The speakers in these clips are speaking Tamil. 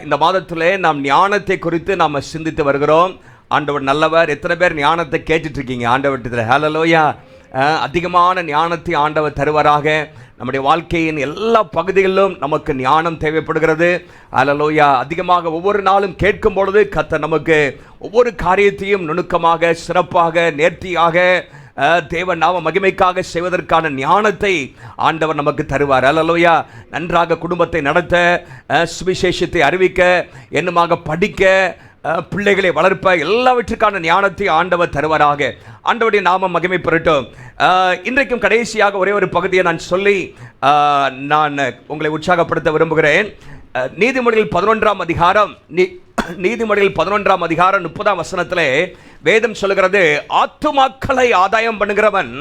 இந்த மாதத்திலே நாம் ஞானத்தை குறித்து நாம் சிந்தித்து வருகிறோம். ஆண்டவர் நல்லவர். எத்தனை பேர் ஞானத்தை கேட்டுட்டு இருக்கீங்க ஆண்டவர்கிட்ட? ஹல்லேலூயா. அதிகமான ஞானத்தை ஆண்டவர் தருவாராக. நம்முடைய வாழ்க்கையின் எல்லா பகுதிகளிலும் நமக்கு ஞானம் தேவைப்படுகிறது. ஹல்லேலூயா. அதிகமாக ஒவ்வொரு நாளும் கேட்கும் பொழுது கர்த்தர் நமக்கு ஒவ்வொரு காரியத்தையும் நுணுக்கமாக, சிறப்பாக, நேர்த்தியாக, தேவ நாம மகிமைக்காக செய்வதற்கான ஞானத்தை ஆண்டவர் நமக்கு தருவார். ஹல்லேலூயா. நன்றாக குடும்பத்தை நடத்த, சுவிசேஷத்தை அறிவிக்க, என்னமாக படிக்க, பிள்ளைகளை வளர்ப்ப, எல்லாவற்றுக்கான ஞானத்தை ஆண்டவர் தருவாராக. ஆண்டவருடைய நாமம் மகிமை பெறட்டும். இன்றைக்கும் கடைசியாக ஒரே ஒரு பகுதியை நான் சொல்லி நான் உங்களை உற்சாகப்படுத்த விரும்புகிறேன். நீதிமொழிகள் 11ஆம் அதிகாரம், நீதிமொழிகள் 11ஆம் அதிகாரம் 30ஆம் வசனத்திலே வேதம் சொல்லுகிறது, ஆத்துமாக்களை ஆதாயம் பண்ணுகிறவன்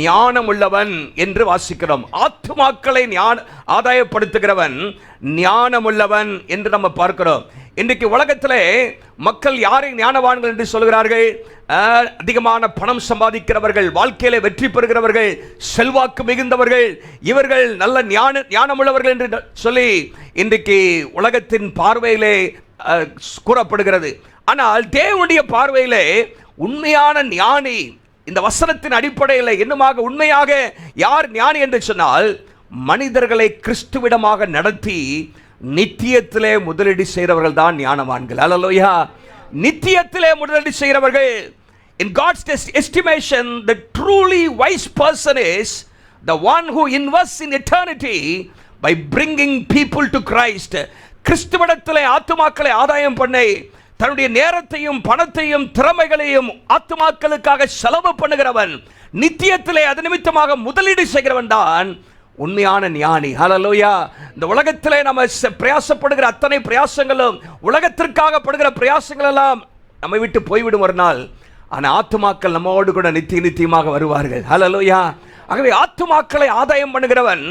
ஞானம் உள்ளவன் என்று வாசிக்கிறோம். ஆத்துமாக்களை ஆதாயப்படுத்துகிறவன் ஞானம் உள்ளவன் என்று நம்ம பார்க்கிறோம். இன்றைக்கு உலகத்திலே மக்கள் யாரை ஞானவான்கள் என்று சொல்கிறார்கள்? அதிகமான பணம் சம்பாதிக்கிறவர்கள், வாழ்க்கையில வெற்றி பெறுகிறவர்கள், செல்வாக்கு மிகுந்தவர்கள், இவர்கள் நல்ல ஞானமுள்ளவர்கள் என்று சொல்லி இன்றைக்கு உலகத்தின் பார்வையிலே கூறப்படுகிறது. ஆனால் தேவனுடைய பார்வையிலே உண்மையான ஞானி, இந்த வசனத்தின் அடிப்படையில் என்னமாக உண்மையாக யார் ஞானி என்று சொன்னால், மனிதர்களை கிறிஸ்துவிடமாக நடத்தி நித்தியத்திலே முதலீடு செய்கிறவர்கள் தான் ஞானவான்கள். ஹல்லேலூயா. நித்தியத்திலே முதலீடு செய்கிறவர்கள். In God's estimation, the truly wise person is the one who invests in eternity by bringing people to Christ. கிறிஸ்துவிடத்திலே ஆத்துமாக்களை ஆதாயம் பண்ணி தன்னுடைய நேரத்தையும் பணத்தையும் திறமைகளையும் ஆத்துமாக்களுக்காக செலவு பண்ணுகிறவன், நித்தியத்திலே அது நிமித்தமாக முதலீடு செய்கிறவன் தான் உண்மையான ஞானி. ஹல்லேலூயா. இந்த உலகத்திலே நம்ம பிரயாசப்படுகிற அத்தனை பிரயாசங்களும், உலகத்திற்காக படுகிற பிரயாசங்கள் எல்லாம் நம்மை விட்டு போய்விடும் ஒரு நாள். ஆனால் ஆத்துமாக்கள் நம்மோடு கூட நித்தியமாக வருவார்கள். ஹல்லேலூயா. ஆகவே ஆத்துமாக்களை ஆதாயம் பண்ணுகிறவன்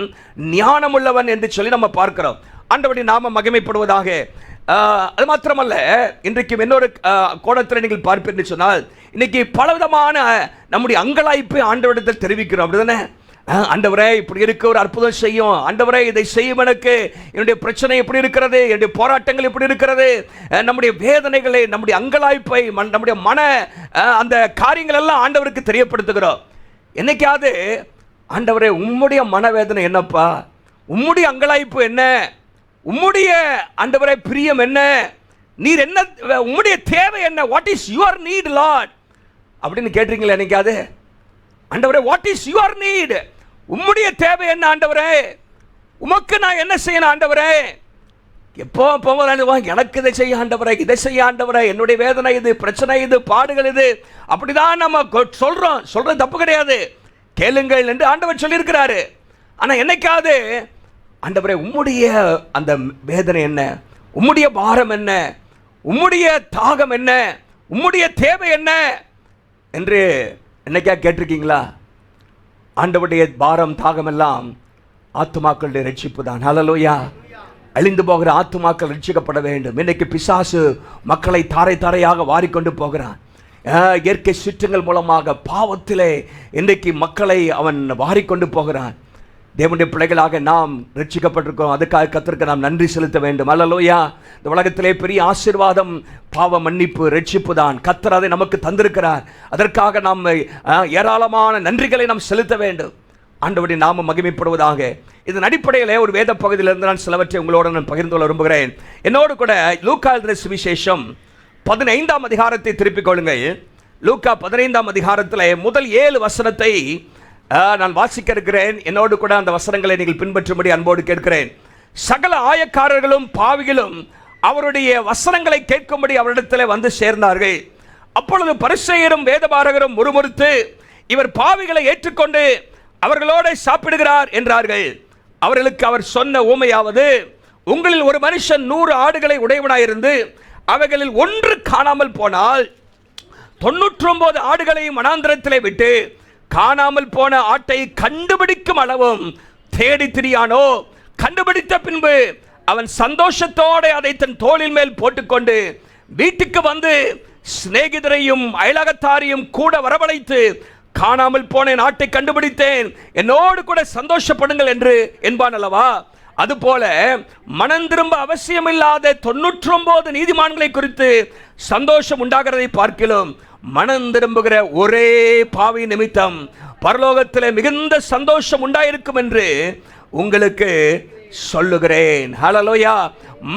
ஞானம் உள்ளவன் என்று சொல்லி நம்ம பார்க்கிறோம். ஆண்டவருடைய நாமம் மகிமைப்படுவதாக. அது மாத்திரமல்ல, இன்றைக்கு இன்னொரு கோணத்தில் நீங்கள் பார்ப்பீர்கள் சொன்னால், இன்னைக்கு பலவிதமான நம்முடைய அங்கலாய்ப்பு ஆண்டவரிடத்தில் தெரிவிக்கிறோம். அப்படிதானே? ஆண்டவரே இப்படி இருக்க ஒரு அற்புதம் செய்யும், ஆண்டவரே இதை செய்யும், எனக்கு என்னுடைய பிரச்சனை எப்படி இருக்கிறது, என்னுடைய போராட்டங்கள் எப்படி இருக்கிறது, நம்முடைய வேதனைகளை, நம்முடைய அங்கலாய்ப்பை, நம்முடைய மன அந்த காரியங்கள் எல்லாம் ஆண்டவருக்கு தெரியப்படுத்துகிறோம். என்னைக்காவது ஆண்டவரே உம்முடைய மனவேதனை என்னப்பா, உம்முடைய அங்கலாய்ப்பு என்ன, உம்முடைய ஆண்டவரே பிரியம் என்ன, நீர் என்ன, உம்முடைய தேவை என்ன, what is your need lord அப்படின்னு கேட்டீங்களா என்னைக்காவது? ஆண்டவரே வாட் இஸ் யுவர் நீட், உம்முடைய தேவை என்ன ஆண்டவரே, உமக்கு நான் என்ன செய்யணும் ஆண்டவரே? எப்போ போவோம், எனக்கு இதை செய்ய ஆண்டவரே, இதை செய்ய ஆண்டவரே, என்னுடைய வேதனை இது, பிரச்சனை இது, பாடுகள் இது, அப்படிதான் நம்ம சொல்றது தப்பு கிடையாது, கேளுங்கள் என்று ஆண்டவர் சொல்லியிருக்கிறாரு. ஆனால் என்னைக்காவது ஆண்டவரே உம்முடைய அந்த வேதனை என்ன, உம்முடைய பாரம் என்ன, உம்முடைய தாகம் என்ன, உம்முடைய தேவை என்ன என்று என்னைக்கா கேட்டிருக்கீங்களா? ஆண்டவருடைய பாரம் தாகம் எல்லாம் ஆத்துமாக்களுடைய ரட்சிப்பு தான். ஹல்லேலூயா. அழிந்து போகிற ஆத்துமாக்கள் ரட்சிக்கப்பட வேண்டும். இன்னைக்கு பிசாசு மக்களை தாரை தாரையாக வாரிக்கொண்டு போகிறான். இயற்கை சுற்றங்கள் மூலமாக பாவத்திலே இன்றைக்கு மக்களை அவன் வாரிக்கொண்டு போகிறான். தேவனுடைய பிள்ளைகளாக நாம் ரட்சிக்கப்பட்டிருக்கோம். அதுக்காக கர்த்தருக்கு நாம் நன்றி செலுத்த வேண்டும். ஹல்லேலூயா. இந்த உலகத்திலே பெரிய ஆசீர்வாதம் பாவ மன்னிப்பு, ரட்சிப்பு தான். கர்த்தர் அதை நமக்கு தந்திருக்கிறார். அதற்காக நாம் ஏராளமான நன்றிகளை நாம் செலுத்த வேண்டும். ஆண்டவருடைய நாமம் மகிமைப்படுவதாக. இதன் அடிப்படையில் ஒரு வேத பகுதியிலிருந்து நான் சிலவற்றை உங்களோடு நான் பகிர்ந்து கொள்ள விரும்புகிறேன். என்னோடு கூட லூக்கா எழுதின சுவிசேஷம் 15ஆம் அதிகாரத்தை திருப்பிக் கொள்ளுங்கள். லூக்கா 15ஆம் அதிகாரத்தில் முதல் 7 வசனத்தை நான் வாசிக்க இருக்கிறேன். என்னோடு கூட அந்த வசனங்களை நீங்கள் பின்பற்றும்படி அன்போடு கேட்கிறேன். சகல ஆயக்காரர்களும் பாவிகளும் அவருடைய வசனங்களை கேட்கும்படி அவரிடத்தில் வந்து சேர்ந்தார்கள். அப்பொழுது பரிசேயரும் வேதபாரகரும் முறுமுறுத்து, இவர் பாவிகளை ஏற்றுக்கொண்டு அவர்களோடு சாப்பிடுகிறார் என்றார்கள். அவர்களுக்கு அவர் சொன்ன ஊமையாவது, உங்களில் ஒரு மனுஷன் 100 ஆடுகளை உடையவனாயிருந்து அவைகளில் ஒன்று காணாமல் போனால் 99 ஆடுகளையும் வனாந்திரத்திலே விட்டு காணாமல் போன ஆட்டை கண்டுபிடிக்கும் அளவும் தேடி திரியானோ? கண்டுபிடித்த பின்பு அவன் சந்தோஷத்தோடு அதை தன் தோளின் மேல் போட்டுக்கொண்டு வீட்டுக்கு வந்து சிநேகிதரையும் அயலகத்தாரையும் கூட வரவழைத்து, காணாமல் போன ஆட்டை கண்டுபிடித்தேன், என்னோடு கூட சந்தோஷப்படுங்கள் என்று என்பான் அல்லவா? அதுபோல மனம் திரும்ப அவசியமில்லாத 99 நீதிமான்களை குறித்து சந்தோஷம் உண்டாகிறதை பார்க்கிறோம். மனம் திரும்புகிற ஒரே பாவி நிமித்தம் பரலோகத்தில் மிகுந்த சந்தோஷம் உண்டாயிருக்கும் என்று உங்களுக்கு சொல்லுகிறேன். ஹல்லேலூயா.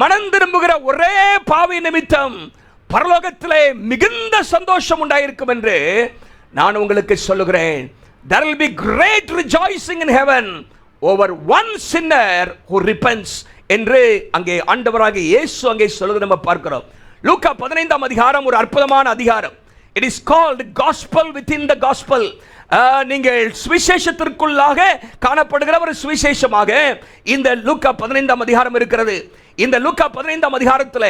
மனம் திரும்புகிற ஒரே பாவி நிமித்தம் பரலோகத்திலே மிகுந்த சந்தோஷம் உண்டாயிருக்கும் என்று நான் உங்களுக்கு சொல்லுகிறேன். There will be great rejoicing in heaven over one sinner who repents என்று அங்கே ஆண்டவராகிய இயேசு அங்கே சொல்லுகிறதை நம்ம பார்க்கிறோம். லூக்கா 15ஆம் அதிகாரம் ஒரு அற்புதமான அதிகாரம். It is called gospel within the gospel. நீங்கள் சுவிசேஷத்திற்குள்ளாக காணப்படுகிற ஒரு சுவிசேஷமாக இந்த லூக்கா 15ஆம் அதிகாரம் இருக்கிறது. இந்த லூக்கா 15ஆம் அதிகாரத்தில்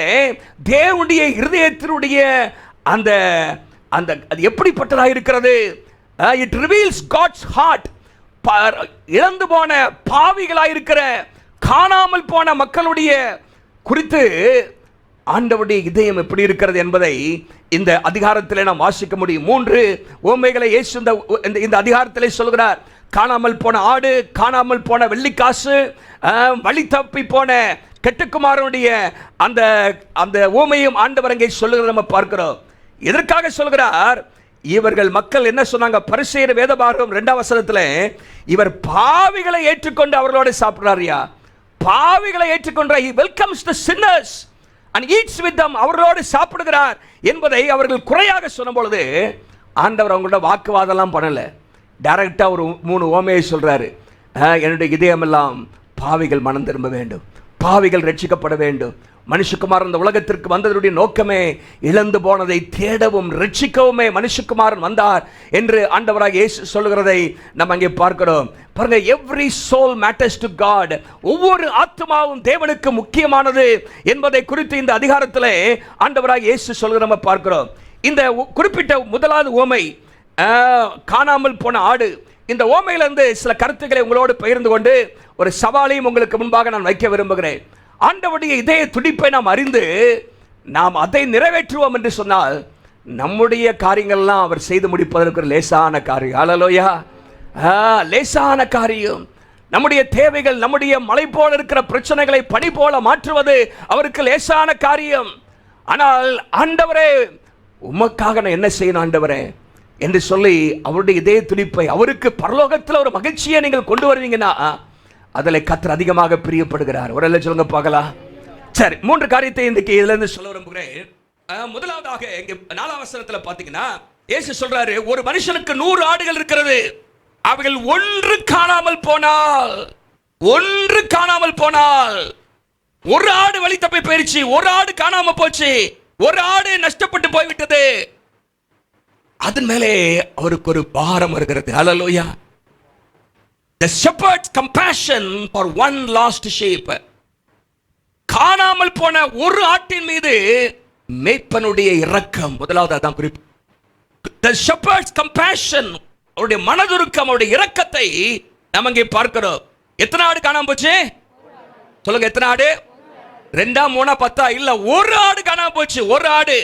தேவனுடைய இருதயத்தினுடைய அந்த அந்த அது எப்படிப்பட்டதாக இருக்கிறது? It reveals God's heart. இழந்து போன பாவிகளாயிருக்கிற காணாமல் போன மக்களுடைய குறித்து ஆண்டவருடைய இதயம் எப்படி இருக்கிறது என்பதை இந்த அதிகாரத்தில் நாம் வாசிக்க முடியும். 3 உவமைகளை இயேசு இந்த அதிகாரத்திலே சொல்கிறார். காணாமல் போன ஆடு, காணாமல் போன வெள்ளிக்காசு, வழி தப்பி போன கெட்டுக்குமாரனுடைய அந்த அந்த உவமையும் ஆண்டவர் அங்கே சொல்லுகிறத நம்ம பார்க்கிறோம். எதற்காக சொல்கிறார்? இவர்கள் மக்கள் என்ன சொன்னாங்க? பரிசேயர் வேதபாரகம் 2ஆம் வசனத்தில் இவர் பாவிகளை ஏற்றுக்கொண்டு அவர்களோடு சாப்பிடுறாரியா. பாவிகளை ஏற்றுக்கொண்ட he welcomes the sinners and eats with them. அவர்களோடு சாப்பிடுகிறார் என்பதை அவர்கள் குறையாக சொன்ன பொழுது ஆண்டவர் அவங்களோட வாக்குவாதம்லாம் பண்ணல. டைரக்டா ஒரு 3 உவமையை சொல்றாரு. என்னுடைய இதயமெல்லாம் பாவிகள் மனம் திரும்ப வேண்டும், பாவிகள் ரட்சிக்கப்பட வேண்டும். மனுஷகுமாரன் இந்த உலகத்திற்கு வந்ததனுடைய நோக்கமே இழந்து போனதை தேடவும் ரட்சிக்கவுமே மனுஷகுமாரன் வந்தார் என்று ஆண்டவராக இயேசு சொல்லுகிறதை நம்ம அங்கே பார்க்கிறோம். பாருங்க, every soul matters to God. ஒவ்வொரு ஆத்மாவும் தேவனுக்கு முக்கியமானது என்பதை குறித்து இந்த அதிகாரத்தில் ஆண்டவராக இயேசு சொல்லுகிற நம்ம பார்க்கிறோம். இந்த குறிப்பிட்ட முதலாவது உவமை காணாமல் போன ஆடு. இந்த உவமையிலிருந்து சில கருத்துக்களை உங்களோடு பகிர்ந்து கொண்டு ஒரு சவாலையும் உங்களுக்கு முன்பாக நான் வைக்க விரும்புகிறேன். ஆண்டவருடைய இதய துடிப்பை நாம் அறிந்து நாம் அதை நிறைவேற்றுவோம் என்று சொன்னால் நம்முடைய காரியங்கள்லாம் அவர் செய்து முடிப்பதற்கு ஒரு லேசான காரியம். ஹல்லேலூயா. லேசான காரியம். நம்முடைய தேவைகள், நம்முடைய மலை போல இருக்கிற பிரச்சனைகளை பனி போல மாற்றுவது அவருக்கு லேசான காரியம். ஆனால் ஆண்டவரே, உமக்காக நான் என்ன செய்யணும் ஆண்டவரே என்று சொல்லி அவருடைய இதய துடிப்பை, அவருக்கு பரலோகத்தில் ஒரு மகிழ்ச்சியை நீங்கள் கொண்டு வருவீங்கன்னா அதில் கர்த்தர் அதிகமாக பிரியப்படுகிறார். ஒரு சொல்லுங்க பார்க்கலாம். சரி, 3 காரியத்தை இன்றைக்கு இதுல இருந்து சொல்ல விரும்புகிறேன். முதலாவதாக இங்க 4ஆம் வசனத்தில் பார்த்தீங்கன்னா இயேசு சொல்றாரு, ஒரு மனுஷனுக்கு 100 ஆடுகள் இருக்கிறது, அவைகள் ஒன்று காணாமல் போனால், ஒரு ஆடு வழி தப்பி போயிடுச்சு, ஒரு ஆடு காணாம போச்சு, ஒரு ஆடு நஷ்டப்பட்டு போய்விட்டது. அதன் மேலே அவருக்கு ஒரு பாரம் வருகிறது. ஹல்லேலூயா. The shepherd's compassion for one lost sheep. காணாமல் போன ஒரு ஆட்டின் மீது மேய்ப்பனுடைய இரக்கம். முதலாவது அதான் குறிப்பு. The shepherd's compassion, அவருடைய மனதுருக்கம், அவருடைய இரக்கத்தை நம்ம இங்கே பார்க்கிறோம். எத்தனை ஆடு காணாம போச்சு? சொல்லுங்க, எத்தனை ஆடு? 2, 3, 10 இல்ல, ஒரு ஆடு காணாம போச்சு. ஒரு ஆடு.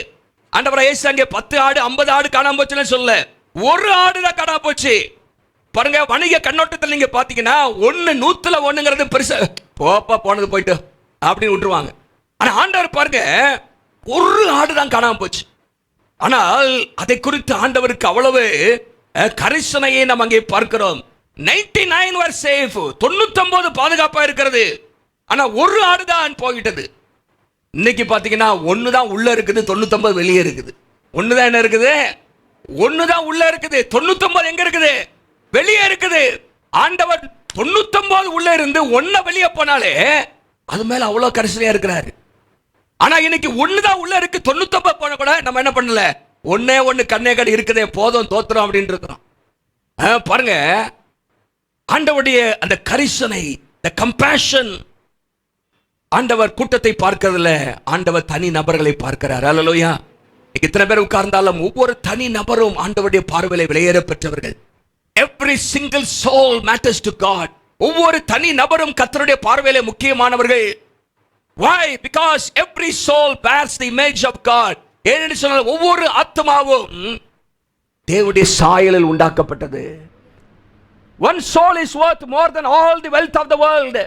ஆண்டவர் இயேசு அங்கே 10 ஆடு 50 ஆடு காணாம போச்சுன்னு சொல்ல, ஒரு ஆடு தான் காணாம போச்சு. பாருங்க, வணிக கண்ணோட்டத்தில் நீங்க பாத்தீங்கன்னா 1/100 1ங்கிறது பெருசா போப்பா போனது போயிட்டு அப்படின்னு விட்டுருவாங்க. ஆனா ஆண்டவர் பாருங்க, ஒரு ஆடு தான் காணாம போச்சு. ஆனால் அதை குறித்து ஆண்டவருக்கு அவ்வளவு கரிசனையை நம்ம அங்கே பார்க்கிறோம். 99 were safe, 99 பாதுகாப்பா இருக்கிறது. ஆனா ஒரு ஆடு தான் போயிட்டது. இன்னைக்கு பாத்தீங்கன்னா 1 தான் உள்ள இருக்குது, 99 வெளியே இருக்குது. 1 தான் என்ன இருக்குது? 1 தான் உள்ள இருக்குது, 99 எங்க இருக்குது? வெளியே இருக்குது. ஆண்டவர் 99 உள்ள இருந்து 1 வெளியே போனாலே அது மேல அவ்வளவு கரிசனையா இருக்கிறாரு. ஆனா இன்னைக்கு 1 தான் உள்ள இருக்கு, 99 போன கூட நம்ம என்ன பண்ணல, 1 கண்ணே கடி இருக்குதே போதும் தோத்துறோம் அப்படின்னு இருக்கிறோம். பாருங்க, ஆண்டவருடைய அந்த கரிசனை, the compassion. ஆண்டவர் கூட்டத்தை பார்க்கிறதுல ஆண்டவர் தனி நபர்களை பார்க்கிறார். ஹல்லேலூயா. இத்தனை பேர் உட்கார்ந்தாலும் ஒவ்வொரு தனி நபரும் ஆண்டவருடைய பார்வையிலே விலையேற பெற்றவர்கள். Every single soul matters to God. ஒவ்வொரு தனி நபரும் கர்த்தருடைய பார்வையிலே முக்கியமானவர்கள். Why? Because every soul bears the image of God. ஏனென்று சொன்னால் ஒவ்வொரு ஆத்மாவும் தேவனுடைய சாயலில் உண்டாக்கப்பட்டது. One soul is worth more than all the wealth of the world.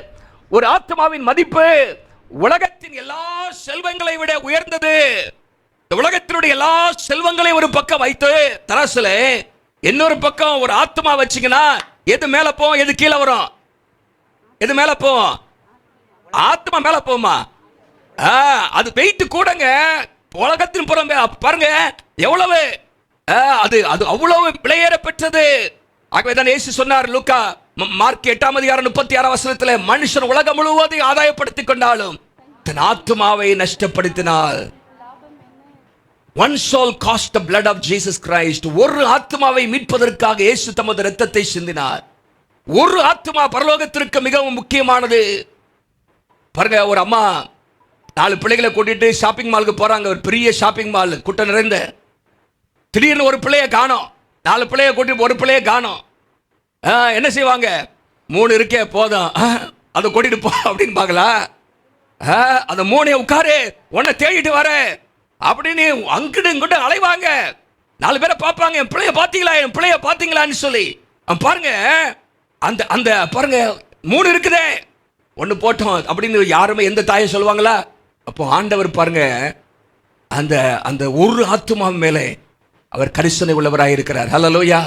ஒரு ஆத்மாவின் மதிப்பு உலகத்தின் எல்லா செல்வங்களை விட உயர்ந்தது. இந்த உலகத்தினுடைய எல்லா செல்வங்களையும் ஒரு பக்கம் வைத்து தராசுல இன்னொரு பக்கம் ஒரு ஆத்மா வச்சீங்கன்னா எது மேல போகும், எது கீழே வரும்? எது மேல போகும்? ஆத்மா மேல போகுமா? அது வெயிட் கூடங்க. உலகத்தின் புறம் பாருங்க எவ்வளவு அது அது அவ்வளவு விலையேற பெற்றது. ஆகவேதான் இயேசு சொன்னார் லூக்கா மார்க் 8:36 மனுஷன் உலகம் முழுவதையும் ஆதாயப்படுத்திக் கொண்டாலும் தன் ஆத்மாவை நஷ்டப்படுத்தினால். One soul cost the blood of Jesus Christ. ஒரு ஆத்மாவை மீட்பதற்காக இயேசு தமது இரத்தத்தை சிந்தினார். ஒரு ஆத்மா பரலோகத்திற்கு மிகவும் முக்கியமானது. பாருங்க, ஒரு அம்மா 4 பிள்ளைகளை கூட்டிட்டு ஷாப்பிங் மாலுக்கு போறாங்க. ஒரு பெரிய ஷாப்பிங் மால், கூட்டம் நிறைந்த. திடீர்னு ஒரு பிள்ளைய காணோம். 4 பிள்ளைய கூட்டிட்டு ஒரு பிள்ளைய காணோம். என்ன செய்வாங்க? 3 இருக்கே போதும், அதை கூட்டிட்டு போ அப்படின்னு பாக்கலா? அந்த 3 உட்காரு, உன்னை தேடிட்டு வர அப்படின்னு அங்கிட்டு இங்கிட்ட அலைவாங்க. 4 பேரை பார்ப்பாங்க, என் பிள்ளைய பார்த்தீங்களா, என் பிள்ளைய பார்த்தீங்களான்னு சொல்லி. பாருங்க, அந்த அந்த பாருங்க 3 இருக்குதே, ஒன்று போட்டோம் அப்படின்னு யாருமே எந்த தாயை சொல்லுவாங்களா? அப்போ ஆண்டவர் பாருங்க அந்த அந்த ஒரு ஆத்மா மேலே அவர் கரிசனை உள்ளவராக இருக்கிறார். ஹல்லேலூயா.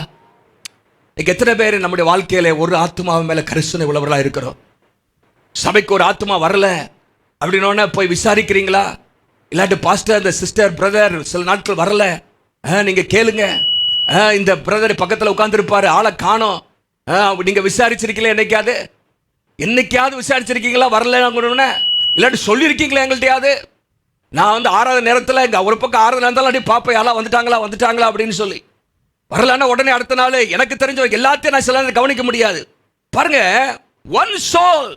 எத்தனை பேர் நம்முடைய வாழ்க்கையில ஒரு ஆத்மா மேல கரிசனை உள்ளவர்களாக இருக்கிறோம்? சபைக்கு ஒரு ஆத்மா வரல அப்படின்னு போய் விசாரிக்கிறீங்களா? இல்லாட்டி பாஸ்டர், இந்த சிஸ்டர், பிரதர் சில நாட்கள் வரல, நீங்க கேளுங்க, இந்த பிரதர் பக்கத்தில் உட்கார்ந்துருப்பாரு, ஆளை காணோம், நீங்க விசாரிச்சிருக்கீங்களா? என்னைக்காவது விசாரிச்சிருக்கீங்களா? வரல இல்லாட்டி சொல்லியிருக்கீங்களா எங்கள்கிட்டயாவது? நான் ஆறாவது நேரத்தில் இங்கே ஒரு பக்கம் ஆறாவது நேரத்தில் அப்படி பார்ப்பேன், யாரா வந்துட்டாங்களா அப்படின்னு சொல்லி. வரலன்னா உடனே அடுத்த நாள் எனக்கு தெரிஞ்ச எல்லாத்தையும் நான் சில நேரம் கவனிக்க முடியாது. பாருங்க, ஒன் சோல்,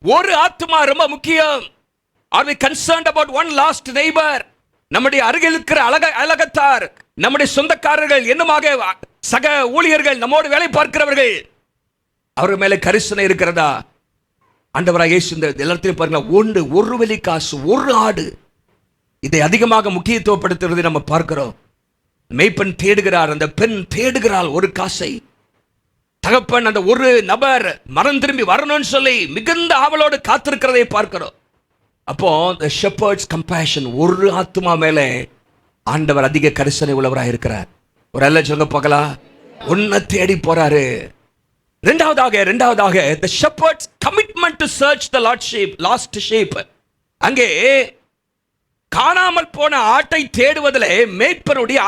ஒரு ஆத்மா ரொம்ப முக்கியம். Are we concerned about one lost neighbor? நம்முடைய அருகில் இருக்கிற அழகத்தார், நம்முடைய சொந்தக்காரர்கள், என்னமாக சக ஊழியர்கள், நம்மோடு வேலை பார்க்கிறவர்கள், அவர்கள் மேலே கரிசனை இருக்கிறதா? ஆண்டவராக இயேசு இந்த எல்லாத்தையும் பாருங்க, ஒரு வெள்ளி காசு, ஒரு ஆடு, இதை அதிகமாக முக்கியத்துவப்படுத்துவதை நம்ம பார்க்கிறோம். மேய்ப்பன் தேடுகிறார், அந்த பெண் தேடுகிறாள் ஒரு காசை. தகப்பன் அந்த ஒரு நபர் மனம் திரும்பி வரணும்னு சொல்லி மிகுந்த ஆவலோடு காத்திருக்கிறதை பார்க்கிறோம். அப்போ the shepherd's compassion, ஒரு ஆத்மா மேலே ஆண்டவர் அதிக கரிசனை உள்ளவராக இருக்கிறார். ஒரு அல்ல சொல்ல பார்க்கலாம், உன்னை தேடி போறாரு. இரண்டாவதாக the shepherd's commitment to search the lost sheep. அங்கே காணாமல் போன ஆட்டை தேடுவதில் மேய்ப்பனுடைய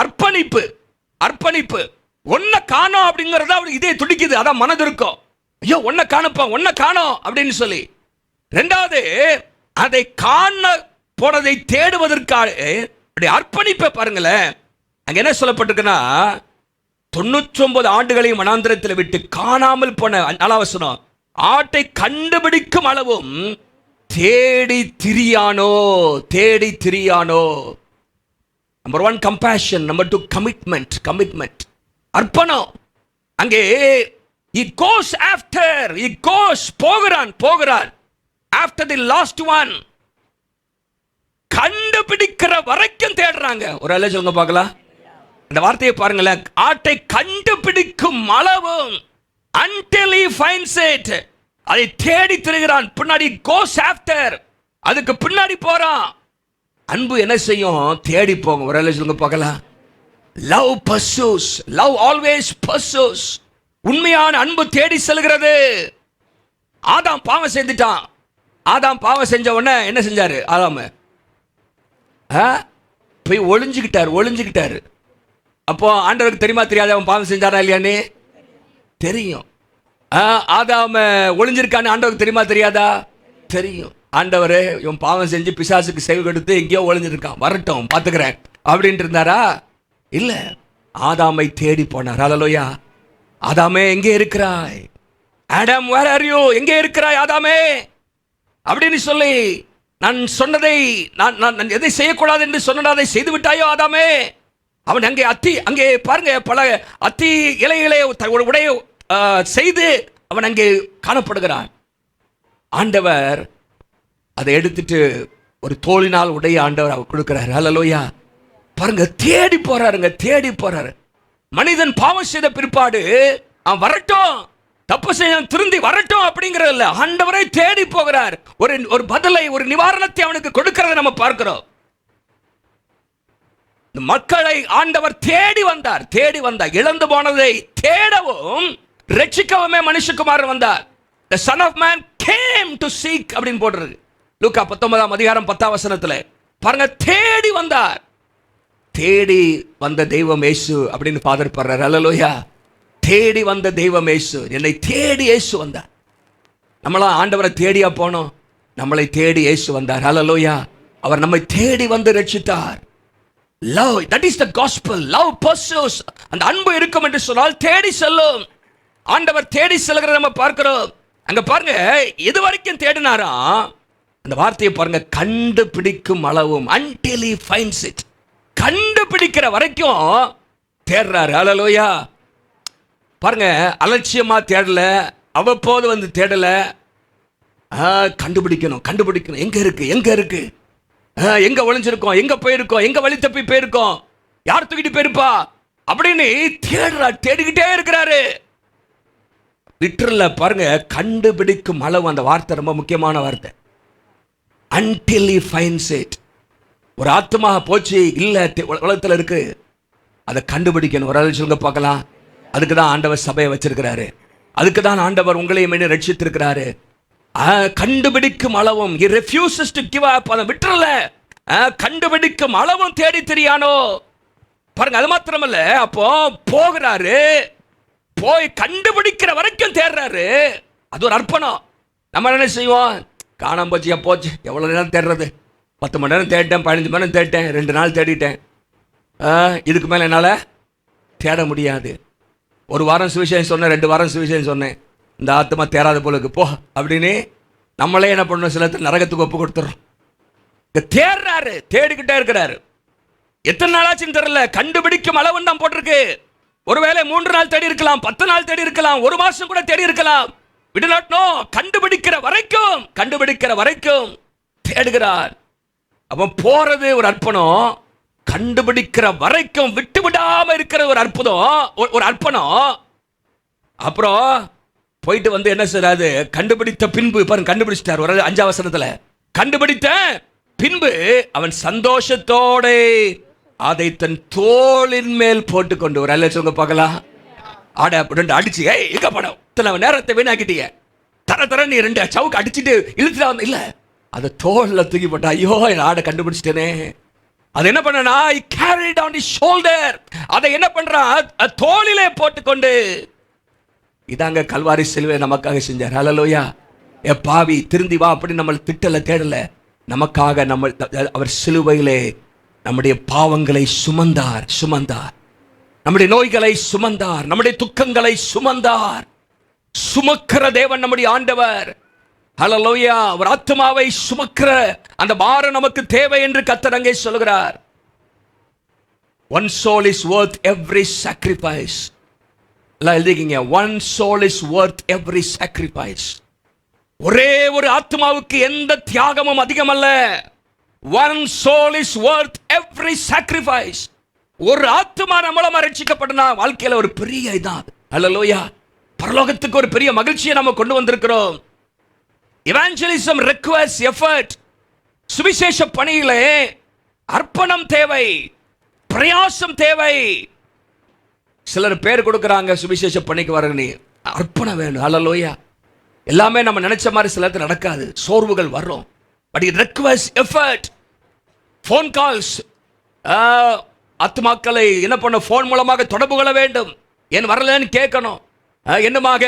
அர்ப்பணிப்பு. ஒன்ன காணோம் அப்படிங்கறத அவருக்கு இதே துடிக்குது, அதான் மனது இருக்கும். ஐயோ ஒன்ன காணோம் அப்படின்னு சொல்லி. இரண்டாவது, அதை காண போனதை தேடுவதற்காக அர்ப்பணிப்பை பாருங்களேன். அங்க என்ன சொல்லப்பட்டிருக்குன்னா, 99 ஆண்டுகளையும் வனாந்திரத்தில் விட்டு காணாமல் போன 4 வசனம், ஆட்டை கண்டுபிடிக்கும் அளவும் தேடி திரியானோ. நம்பர் 1 கம்பேஷன், நம்பர் 2 கமிட்மெண்ட், அர்ப்பணம். அங்கே it goes போகிறான் after the last one. கண்டுபிடிக்கிற வரைக்கும் தேடுறாங்க. ஒரு அல்ல சொல்லுங்க பார்க்கலாம், அந்த வார்த்தையை பாருங்களேன். ஆட்டை கண்டுபிடிக்கும் அளவும், until he finds it, அதை தேடி திரிகிறான். பின்னாடி goes after, அதுக்கு பின்னாடி போறான். அன்பு என்ன செய்யும்? தேடி போங்க. ஒரு அல்ல சொல்லுங்க பார்க்கலாம். love pursues, love always pursues. உண்மையான அன்பு தேடி செல்கிறது. ஆதாம் பாவம் செஞ்சிட்டான். ஆதாம் பாவம் செஞ்ச உடனே என்ன செஞ்சாரு? ஆதாம் போய் ஒளிஞ்சுக்கிட்டாரு. அப்போ ஆண்டவருக்கு தெரியுமா தெரியாது அவன் பாவம் செஞ்சாரா இல்லையான்னு? தெரியும். ஆதாம் ஒளிஞ்சிருக்கான்னு ஆண்டவருக்கு தெரியுமா தெரியாதா? தெரியும். ஆண்டவர் இவன் பாவம் செஞ்சு பிசாசுக்கு செவி கொடுத்து எங்கேயோ ஒளிஞ்சிருக்கான், வரட்டும் பார்த்துக்கிறேன் அப்படின்ட்டு இருந்தாரா? இல்ல, ஆதாமை தேடி போனார். ஹல்லேலூயா. ஆதாமே எங்கே இருக்கிறாய்? Adam where are you? எங்கே இருக்கிறாய் ஆதாமே அப்படின்னு சொல்லி, நான் சொன்னதை நான் எதை செய்யக்கூடாது என்று சொன்ன அதை செய்து விட்டாயோ ஆதாமே? அவன் அங்கே பாருங்க, பல அத்தி இலைகளை உடைய செய்து அவன் அங்கே காணப்படுகிறான். ஆண்டவர் அதை எடுத்துட்டு ஒரு தோளினால் உடைய ஆண்டவர் அவர் கொடுக்கிறார். ஹல்லேலூயா. பாருங்க, தேடி போறாரு. மனிதன் பாவம் செய்த பிற்பாடு அவன் வரட்டும், தப்பு செய்ய திருந்தி வரட்டும் அப்படிங்கிறது இல்ல, ஆண்டவரை தேடி போகிறார். ஒரு பதிலை, ஒரு நிவாரணத்தை அவனுக்கு கொடுக்கிறத நம்ம பார்க்கிறோம். மக்களை ஆண்டவர் தேடி வந்தார். இழந்து போனதை தேடவும் ரட்சிக்கவுமே மனுஷகுமாரன் வந்தார். The son of man came to seek அப்படின்னு போட்டிருக்கு லூக்கா 19:10 பாருங்க, தேடி வந்தார். தேடி வந்த தெய்வம் இயேசு அப்படின்னு ஃபாதர் பாடுறார். அல்லேலூயா. தேடி வந்த தெய்வம் இயேசு, என்னை தேடி இயேசு வந்தார். நம்மளாம் ஆண்டவரை தேடியா போனோம்? நம்மளை தேடி இயேசு வந்தார். அல்லேலூயா. அவர் நம்மை தேடி வந்து ரட்சித்தார். Love, that is the gospel. Love pursues. அந்த அன்பு இருக்கும் என்று சொன்னால் தேடி செல்லும். ஆண்டவர் தேடி செல்கிறத நம்ம பார்க்கிறோம். அங்க பாருங்க, எது வரைக்கும் தேடினாரா? அந்த வார்த்தையை பாருங்க, கண்டுபிடிக்கும் அளவும், until he finds it. கண்டுபிடிக்கிற வரைக்கும் தேடுறாரு. அல்லேலூயா. பாருங்க, அலட்சியமா தேடல, அவ்வப்போது வந்து தேடல. கண்டுபிடிக்கணும். எங்க இருக்கு, எங்க ஒளிஞ்சிருக்கோம், எங்க போயிருக்கோம், எங்க வழி தப்பி போயிருக்கோம், யார் தூக்கிட்டு போயிருப்பா அப்படின்னு தேடிக்கிட்டே இருக்கிறாரு. லிட்டரல்ல பாருங்க, கண்டுபிடிக்கும் அளவு. அந்த வார்த்தை ரொம்ப முக்கியமான வார்த்தை. until he finds it. ஒரு ஆத்மா போச்சு இல்ல, உலகத்துல இருக்கு, அதை கண்டுபிடிக்கணும். ஒரு ஆள் சொல்லுங்க பார்க்கலாம். அதுக்கு தான் ஆண்டவர் சபையை வச்சிருக்கிறாரு. அதுக்கு தான் ஆண்டவர் உங்களையும் என்ன ரட்சித்திருக்கிறாரு. கண்டுபிடிக்கும் அளவும், he refuses to give up. அதை விட்டுறல, கண்டுபிடிக்கும் அளவும் தேடி தெரியானோ பாருங்க. அது மாத்திரமல்ல, அப்போ போகிறாரு, போய் கண்டுபிடிக்கிற வரைக்கும் தேடுறாரு. அது ஒரு அர்ப்பணம். நம்ம என்ன செய்வோம்? காணாம போச்சு, எவ்வளவு நேரம் தேடுறது? 10 மணி நேரம் தேடிட்டேன், 15 மணி நேரம் தேடிட்டேன், 2 நாள் தேடிட்டேன், இதுக்கு மேலே என்னால் தேட முடியாது. ஒரு வாரம் சுவிசேஷம் சொன்னேன், 2 வாரம் சுவிசேஷம் சொன்னேன், இந்த ஆத்மா தேராத போலுக்கு போ அப்படின்னு நம்மளே என்ன பண்ணணும்? சில நரகத்துக்கு ஒப்பு கொடுத்துறோம். தேடுறாரு, தேடிக்கிட்டே இருக்கிறாரு. எத்தனை நாளாச்சுன்னு தெரியல, கண்டுபிடிக்கும் அளவுன்னு தான் போட்டிருக்கு. ஒருவேளை 3 நாள் தேடி இருக்கலாம், 10 நாள் தேடி இருக்கலாம், 1 மாசம் கூட தேடி இருக்கலாம். We do not know. கண்டுபிடிக்கிற வரைக்கும் தேடுகிறார். அப்ப போறது ஒரு அர்ப்பணம், கண்டுபிடிக்கிற வரைக்கும் விட்டு விடாம இருக்கிற ஒரு அர்ப்பணம். அப்புறம் போயிட்டு வந்து என்ன செய்றாரு? கண்டுபிடித்த பின்பு பாருங்க, கண்டுபிடிச்சிட்டார். ஒரு 5ஆம் வசனத்துல, கண்டுபிடித்த பின்பு அவன் சந்தோஷத்தோட அதை தன் தோளின் மேல் போட்டுக்கொண்டு, ஒரு அல்ல சொல்லுங்க பார்க்கலாம், அடிச்சு, எங்க படம் இத்தனை நேரத்தை வீணாக்கிட்டீங்க, தர நீ 2 சவுக்கு அடிச்சுட்டு இழுத்துட்டா வந்து இல்ல, அதை தோல்ல தூக்கி போட்டா, ஐயோ என் ஆடை கண்டுபிடிச்சிட்டேனே. அதை என்ன பண்ணா? I carried on his shoulder. அதை என்ன பண்றான்? தோளிலே போட்டுக்கொண்டு. இதாங்க கல்வாரி சிலுவை நமக்காக செஞ்சார். ஹல்லேலூயா. ஏ பாவி, திருந்தி வா அப்படி நம்ம திட்டல, தேடல. நமக்காக அவர் சிலுவையிலே நம்முடைய பாவங்களை சுமந்தார். நம்முடைய நோய்களை சுமந்தார், நம்முடைய துக்கங்களை சுமந்தார். சுமக்கிற தேவன் நம்முடைய ஆண்டவர். ஹல்லேலூயா. ஒரு ஆத்மாவை சுமக்கிற அந்த பாரம் நமக்கு தேவை என்று கர்த்தர் அங்கே சொல்கிறார். One soul is worth every sacrifice. எல்லாம் எழுதிக்கீங்க. One soul is worth every sacrifice. ஒரே ஒரு ஆத்மாவுக்கு எந்த தியாகமும் அதிகமல்ல. One soul is worth every sacrifice. ஒரு ஆத்மா நம்மள ரட்சிக்கப்பட்டனா வாழ்க்கையில ஒரு பெரிய இதான். ஹல்லேலூயா. பரலோகத்துக்கு ஒரு பெரிய மகிழ்ச்சியை நம்ம கொண்டு வந்திருக்கிறோம். Evangelism requires effort. சுவிசேஷ பணியிலே அர்ப்பணம் தேவை, பிரயாசம் தேவை. சிலர் பேர் கொடுக்கறாங்க சுவிசேஷ பணிக்கு வரணும், அர்ப்பணம் வேணும். ஹல்லேலூயா. எல்லாமே நம்ம நினைச்ச மாதிரி சிலருக்கு நடக்காது, சோர்வுகள் வரும். But it requires effort. phone calls, ஆத்மாக்களை என்ன பண்ண, போன் மூலமாக தொடர்பு கொள்ள வேண்டும். ஏன் வரலன்னு கேட்கணும். என்னமாக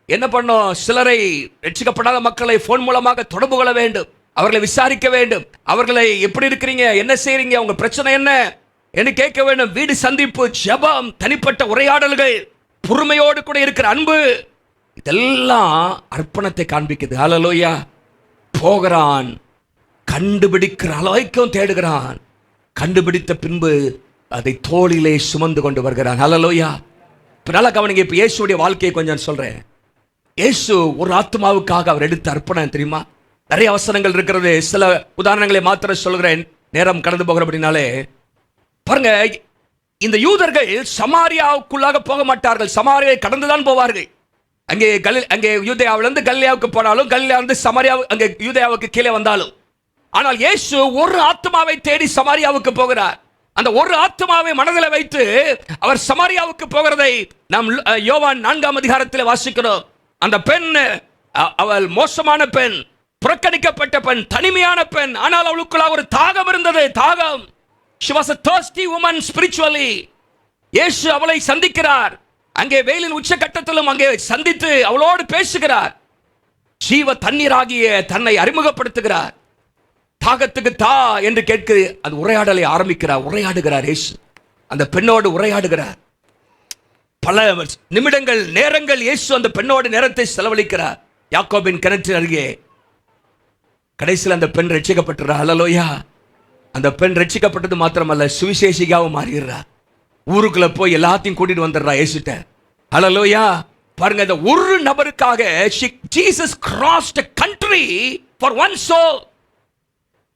என்ன பண்ணும்? சிலரை ரட்சிக்கப்படாத மக்களை போன் மூலமாக தொடர்பு கொள்ள வேண்டும், அவர்களை விசாரிக்க வேண்டும். அவர்களை எப்படி இருக்கிறீங்க, என்ன செய்றீங்க, உங்க பிரச்சனை என்ன என்று கேட்க வேண்டும். வீடு சந்திப்பு, ஜெபம், தனிப்பட்ட உரையாடல்கள், பொறுமையோடு கூட இருக்கிற அன்பு, இதெல்லாம் அர்ப்பணத்தை காண்பிக்குது. ஹல்லேலூயா. போகிறான், கண்டுபிடிக்கிற அளவுக்கும் தேடுகிறான், கண்டுபிடித்த பின்பு அதை தோளிலே சுமந்து கொண்டு வருகிறான். ஹல்லேலூயா. இப்ப நல்லா கவனிங்க. இப்ப இயேசுடைய வாழ்க்கையை கொஞ்சம் சொல்றேன். இயேசு ஒரு ஆத்மாவுக்காக அவர் எடுத்த அர்ப்பணம் தெரியுமா? நிறைய அவசரங்கள் இருக்கிறது. சில உதாரணங்களை மாத்திரம் சொல்கிறேன், நேரம் கடந்து போகிற அப்படின்னாலே. பாருங்க, இந்த யூதர்கள் சமாரியாவுக்குள்ளாக போக மாட்டார்கள், சமாரியை கடந்துதான் போவார்கள். அங்கே யூதேயாவிலிருந்து கலிலேயாவுக்கு போனாலும், கலிலேயாவிலிருந்து சமாரியா அங்கே யூதேயாவுக்கு கீழே வந்தாலும், ஆனால் இயேசு ஒரு ஆத்மாவை தேடி சமாரியாவுக்கு போகிறார். அந்த ஒரு ஆத்மாவை மனதில் வைத்து அவர் சமாரியாவுக்கு போகிறதை நாம் யோவான் 4ஆம் அதிகாரத்தில் வாசிக்கிறோம். அந்த பெண், அவள் மோசமான பெண், புறக்கணிக்கப்பட்ட பெண், தனிமையான பெண். ஆனால் அவளுக்குள்ள ஒரு தாகம் இருந்தது, தாகம். She was a thirsty woman spiritually. இயேசு அவளை சந்திக்கிறார். அங்கே வெயிலின் உச்சகட்டத்திலும் அங்கே சந்தித்து அவளோடு பேசுகிறார். ஜீவ தண்ணீராகிய தன்னை அறிமுகப்படுத்துகிறார். தாகத்துக்கு தா என்று கேட்க அது உரையாடலை ஆரம்பிக்கிறார். உரையாடுகிறார் இயேசு, அந்த பெண்ணோடு உரையாடுகிறார். பல நிமிடங்கள், நேரங்கள் இயேசு அந்த பெண்ணோடு நேரத்தை செலவழிக்கிறார். யாக்கோபின் கிணற்றின் அருகே. கடைசியில் அந்த பெண் ரட்சிக்கப்பட்டுறார். ஹல்லேலூயா. அந்த பெண் ரட்சிக்கப்பட்டது மாத்திரமல்ல, சுவிசேஷிகாவும் மாறுகிறார். ஊருக்குள்ள போய் எல்லாத்தையும் கூட்டிட்டு வந்துடுறா இயேசுட்ட. ஹல்லேலூயா. பாருங்க, இந்த ஒரு நபருக்காக Jesus crossed a country for one soul.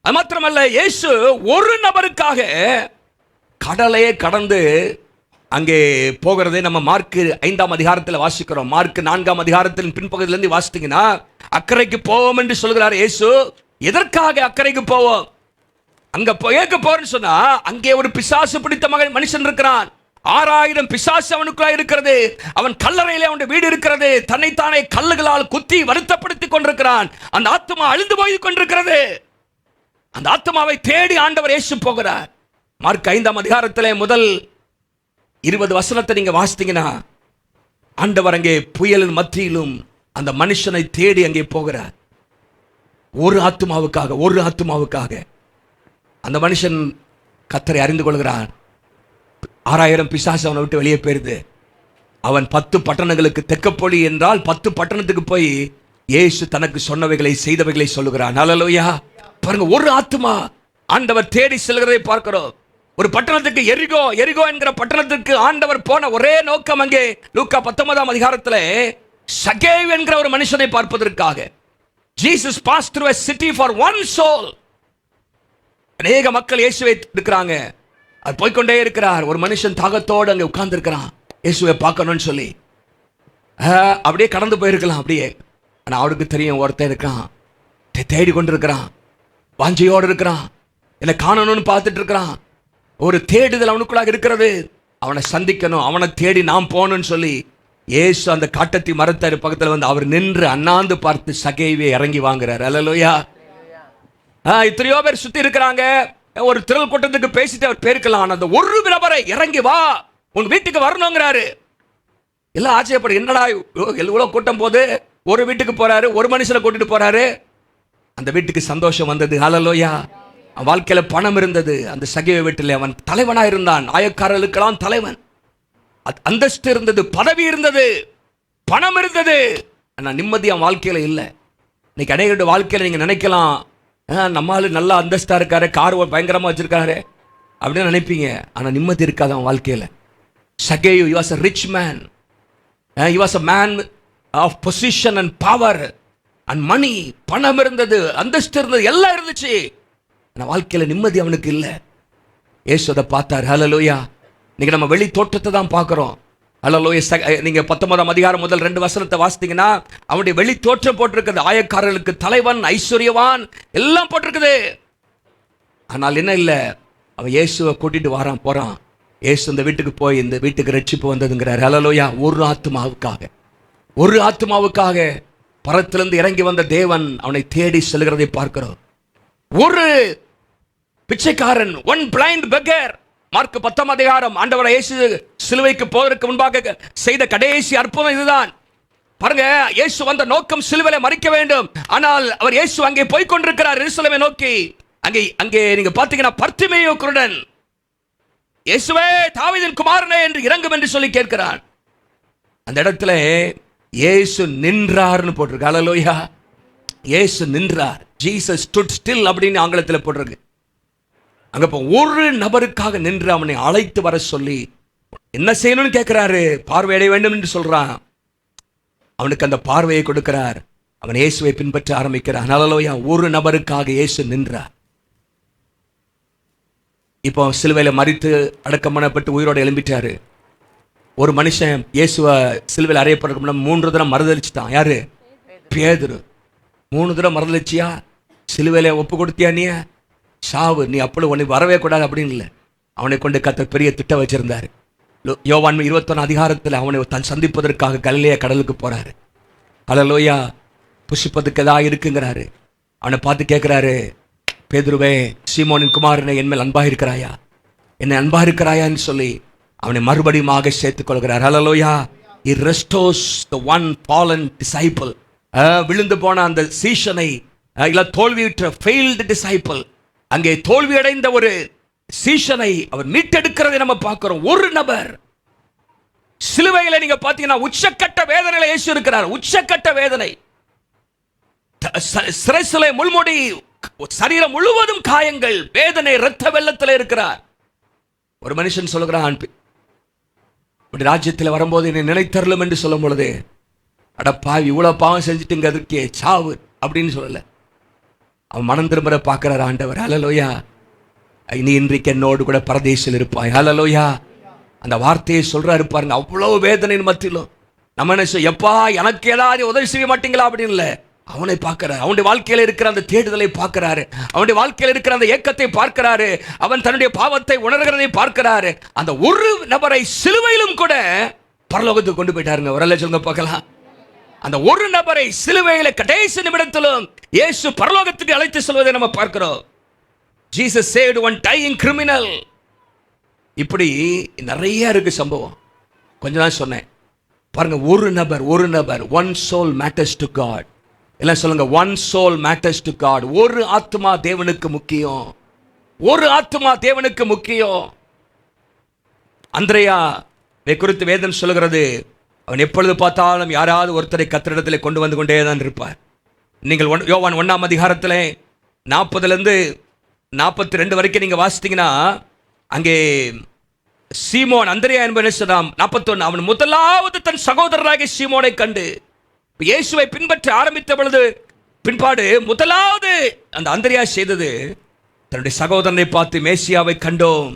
அது மாத்திரமல்ல, இயேசு ஒரு நபருக்காக கடலையே கடந்து அங்கே போகிறதை நம்ம மார்க் 5ஆம் அதிகாரத்தில் வாசிக்கிறோம். மார்க் 4ஆம் அதிகாரத்தின் பின்பகுதியிலிருந்து வாசித்தீங்கன்னா, அக்கறைக்கு போவோம் என்று சொல்கிறார் இயேசு. எதற்காக அக்கறைக்கு போவோம்? அங்க போயக்கு போறேன்னு சொன்னா, அங்கே ஒரு பிசாசு பிடித்த மனுஷன் இருக்கிறான். 6000 பிசாசு அவனுக்குள்ள இருக்கிறது. அவன் கல்லறையிலே அவனுடைய வீடு இருக்கிறது. தன்னைத்தானே கல்லுகளால் குத்தி வருத்தப்படுத்திக் கொண்டிருக்கிறான். அந்த ஆத்மா அழிந்து போய் கொண்டிருக்கிறது. அந்த ஆத்மாவை தேடி ஆண்டவர் இயேசு போகிறார். மார்க் 5ஆம் அதிகாரத்திலே முதல் 20 வசனத்தை நீங்க வாசித்தீங்கன்னா, ஆண்டவர் அங்கே புயலின் மத்தியிலும் அந்த மனுஷனை தேடி அங்கே போகிறார். ஒரு ஆத்மாவுக்காக அந்த மனுஷன் கர்த்தரை அறிந்து கொள்கிறான். 6000 பிசாசு அவனை விட்டு வெளியே போயிருது. அவன் 10 பட்டணங்களுக்கு தெக்கப்பொழி என்றால் 10 பட்டணத்துக்கு போய் இயேசு தனக்கு சொன்னவைகளை செய்தவைகளை சொல்லுகிறான். ஹல்லேலூயா. பாருங்க, ஒரு ஆத்மா ஆண்டவர் தேடி செல்கிறதை பார்க்கிறோம். ஒரு பட்டணத்துக்கு எரிகோ என்கிற பட்டணத்துக்கு ஆண்டவர் போன ஒரே நோக்கம், அங்கே லூக்கா 19ஆம் அதிகாரத்தில் சகேயு என்கிற ஒரு மனுஷனை பார்ப்பதற்காக. Jesus passed through a city for one soul. அநேக மக்கள் இயேசுவை இருக்கிறாங்க. அது போய்கொண்டே இருக்கிறார். ஒரு மனுஷன் தாகத்தோடு அங்கே உட்கார்ந்து இருக்கிறான், இயேசுவை பார்க்கணும்னு சொல்லி. அப்படியே கடந்து போயிருக்கலாம் அப்படியே. ஆனால் அவருக்கு தெரியும், ஒருத்தன் இருக்கான், தேடி கொண்டு இருக்கிறான், வாஞ்சையோடு இருக்கிறான், என்னை காணணும்னு பார்த்துட்டு இருக்கிறான். ஒரு தேடுதல் அவனுக்குள்ளாக இருக்கிறது. அவனை சந்திக்கணும், அவனை தேடி நாம் போகணும்னு சொல்லி இயேசு அந்த காட்டத்தி மரத்தாரு பக்கத்தில் வந்து அவர் நின்று அண்ணாந்து பார்த்து சகேயுவை இறங்கி வாங்குறார். அல்லேலூயா. எத்தனையோ பேர் சுத்தி இருக்கிறாங்க. ஒரு திரள் கூட்டத்துக்கு பேசிட்டு அவர் போயிருக்கலாம். அந்த ஒரு நபரை இறங்கி வா, உன் வீட்டுக்கு வரணுங்கிறாரு. எல்லாம் ஆச்சரியப்படும், என்னடா எவ்வளோ கூட்டம் போது ஒரு வீட்டுக்கு போறாரு, ஒரு மனுஷனை கூட்டிட்டு போறாரு. அந்த வீட்டுக்கு சந்தோஷம் வந்தது. ஹல்லேலூயா. வாழ்க்கையில பணம் இருந்தது. அந்த சகேயு வீட்டில் அவன் தலைவனா இருந்தான். ஆயக்காரர்களுக்கெல்லாம் தலைவன். அந்தஸ்து இருந்தது, பதவி இருந்தது, பணம் இருந்தது. ஆனா நிம்மதி அவன் வாழ்க்கையில இல்லை. இன்னைக்கு அநேகருடைய வாழ்க்கையில நீங்க நினைக்கலாம், நம்மால நல்லா அந்தஸ்தா இருக்காரு, கார் பயங்கரமா வச்சிருக்காரு அப்படின்னு நினைப்பீங்க. ஆனா நிம்மதி இருக்காது அவன் வாழ்க்கையில. சகேயு, he was a rich man. He was a man of position and power and money. பணம் இருந்தது, அந்தஸ்து இருந்தது, எல்லாம் இருந்துச்சு. ஆனா வாழ்க்கையில நிம்மதி அவனுக்கு இல்லை. இயேசு அதை பார்த்தார். ஹல்லேலூயா. இன்னைக்கு நம்ம வெளி தோற்றத்தை தான் பார்க்கிறோம். ஹல்லேலூயா. நீங்க 19ஆம் அதிகாரம் முதல் 2 வசனத்தை வாசித்தீங்கன்னா, அவனுடைய வெளி தோற்றம் போட்டிருக்கிறது. ஆயக்காரர்களுக்கு தலைவன், ஐஸ்வர்யவான், எல்லாம் போட்டிருக்குது. ஆனால் என்ன இல்லை, அவன் இயேசுவை கூட்டிட்டு போறான். இயேசு இந்த வீட்டுக்கு போய் இந்த வீட்டுக்கு ரட்சிப்பு வந்ததுங்கிறார். ஹல்லேலூயா. ஒரு ஆத்மாவுக்காக பரத்திலிருந்து இறங்கி வந்த தேவன் அவனை தேடி செல்கிறதை பார்க்கிறோம். ஒரு பிச்சைக்காரன், ஒன் பிளைண்ட் பெக்கர். மார்க் 10ஆம் அதிகாரம் ஆண்டவர் இயேசு சிலுவைக்கு போவதற்கு முன்பாக செய்த கடைசி அற்புதம் இதுதான். பாருங்க, இயேசு வந்த நோக்கம் சிலுவையிலே மரிக்க வேண்டும். ஆனால் அவர் இயேசு அங்கே போய் கொண்டிருக்கிறார் எருசலேமை நோக்கி. அங்கே நீங்க பாத்தீங்கன்னா, பர்த்திமேயு குருடன் இயேசுவே தாவீதின் குமாரனே என்று இறங்கும் என்று சொல்லி கேட்கிறான். அந்த இடத்துல இயேசு நின்றார்னு போட்டிருக்கு. ஹல்லேலூயா. இயேசு நின்றார். Jesus stood still அப்படின்னு ஆங்கிலத்தில் போட்டிருக்கு. அங்க ஒரு நபருக்காக நின்று அவனை அழைத்து வர சொல்லி என்ன செய்யணும்னு கேட்கிறாரு. பார்வையடைய வேண்டும் என்று சொல்றான். அவனுக்கு அந்த பார்வையை கொடுக்கிறார். அவன் இயேசுவை பின்பற்ற ஆரம்பிக்கிறான். ஹல்லேலூயா. ஒரு நபருக்காக இயேசு நின்றார். இப்போ சிலுவையில மரித்து அடக்கம் பண்ணப்பட்டு உயிரோடு எழும்பிட்டாரு. ஒரு மனுஷன் இயேசுவை சிலுவையில் அறையப்படுறதுக்கு முன்னாடி 3 தடவை மறுதளிச்சுட்டான். யாரு? பேதுரு. 3 தடவை மறுதளிச்சியா? சிலுவையில ஒப்பு கொடுத்தியா? நீ சாவு, நீ அப்படி உன்னை வரவே கூடாது அப்படின்னு இல்லை. அவனை கொண்டு கர்த்தர் பெரிய திட்டம் வச்சிருந்தாரு. யோவான் 21 அதிகாரத்தில் அவனை தன் சந்திப்பதற்காக கலிலேயா கடலுக்கு போறாரு. அல்லேலூயா. புசிப்பதுக்கு ஏதாவது இருக்குங்கிறாரு. அவனை பார்த்து கேட்கிறாரு, பேதுருவே, சீமோனின் குமாரனை என் மேல் அன்பா இருக்கிறாயா, என்னை அன்பா இருக்கிறாயான்னு சொல்லி அவனை மறுபடியும் சேர்த்துக் கொள்கிறார். அல்லேலூயா. He restores the one fallen disciple. விழுந்து போன அந்த சீஷனை, இல்ல தோல்வியுற்ற failed disciple, அங்கே தோல்வி அடைந்த ஒரு சீஷனை அவர் மீட்டெடுக்கிறதை நம்ம பார்க்கிறோம். ஒரு நபர் சிலுவையில நீங்க பாத்தீங்கன்னா உச்சக்கட்ட வேதனையில இயேசு இருக்கிறார். உச்சக்கட்ட வேதனை, சிரசிலே முள்முடி, சரீரம் முழுவதும் காயங்கள், வேதனை, இரத்த வெள்ளத்தில் இருக்கிறார். ஒரு மனுஷன் சொல்லுகிறான், ராஜ்யத்தில் வரும்போது என்னை நினைத்தரலும் என்று சொல்லும் பொழுது, அடப்பா இவ்வளவு பாவம் செஞ்சுட்டுங்க அதற்கே சாவு அப்படின்னு சொல்லல. அவன் மனம் திரும்ப பார்க்கிறார் ஆண்டவர். ஹல்லேலூயா. நீ இன்றைக்கு என்னோடு கூட பரதேசில் இருப்பாய். ஹல்லேலூயா. அந்த வார்த்தையை சொல்றாரு பாருங்க. அவ்வளவு வேதனையின் மத்தியிலும் நம்ம என்ன செய்ய, எப்பா எனக்கு ஏதாவது உதவி செய்ய மாட்டீங்களா அப்படின்னு இல்லை. அவனை பார்க்கிறார். அவனுடைய வாழ்க்கையில் இருக்கிற அந்த தேடுதலை பார்க்கிறாரு. அவனுடைய வாழ்க்கையில் இருக்கிற அந்த ஏக்கத்தை பார்க்கிறாரு. அவன் தன்னுடைய பாவத்தை உணர்கிறதை பார்க்கிறாரு. அந்த ஒரு நபரை சிலுவையிலும் கூட பரலோகத்துக்கு கொண்டு போயிட்டாருங்க. ஒரு சொல்லுங்க பார்க்கலாம். அந்த ஒரு நபரை சிலுவையில கடைசி நிமிடத்திலும் இயேசு பரலோகத்துக்கு அழைத்து செல்வதை நம்ம பார்க்கிறோம். Jesus saved one dying criminal. இப்படி நிறைய இருக்கு சம்பவம். கொஞ்ச நாள் சொன்னேன் பாருங்க. ஒரு நபர் one soul matters to God. எல்லாம் சொல்லுங்க, one soul matters to God. ஒரு ஆத்மா தேவனுக்கு முக்கியம். ஒரு ஆத்மா தேவனுக்கு முக்கியம். அந்திரேயா குறித்து வேதம் சொல்லுகிறது, அவன் எப்பொழுது பார்த்தாலும் யாராவது ஒருத்தரை கர்த்தரிடத்தில் கொண்டு வந்து கொண்டே தான் இருப்பார். நீங்கள் யோவான் 1 அதிகாரத்தில் 40 42 வரைக்கும் நீங்க வாசித்தீங்கன்னா, அங்கே சீமோன், அந்திரேயா என்பவன் 41, அவன் முதலாவது தன் சகோதரராகிய சீமோனை கண்டு இயேசுவை பின்பற்ற ஆரம்பித்த பொழுது பின்பாடு முதலாவது அந்த அந்திரேயா செய்தது, தன்னுடைய சகோதரனை பார்த்து மேசியாவை கண்டோம்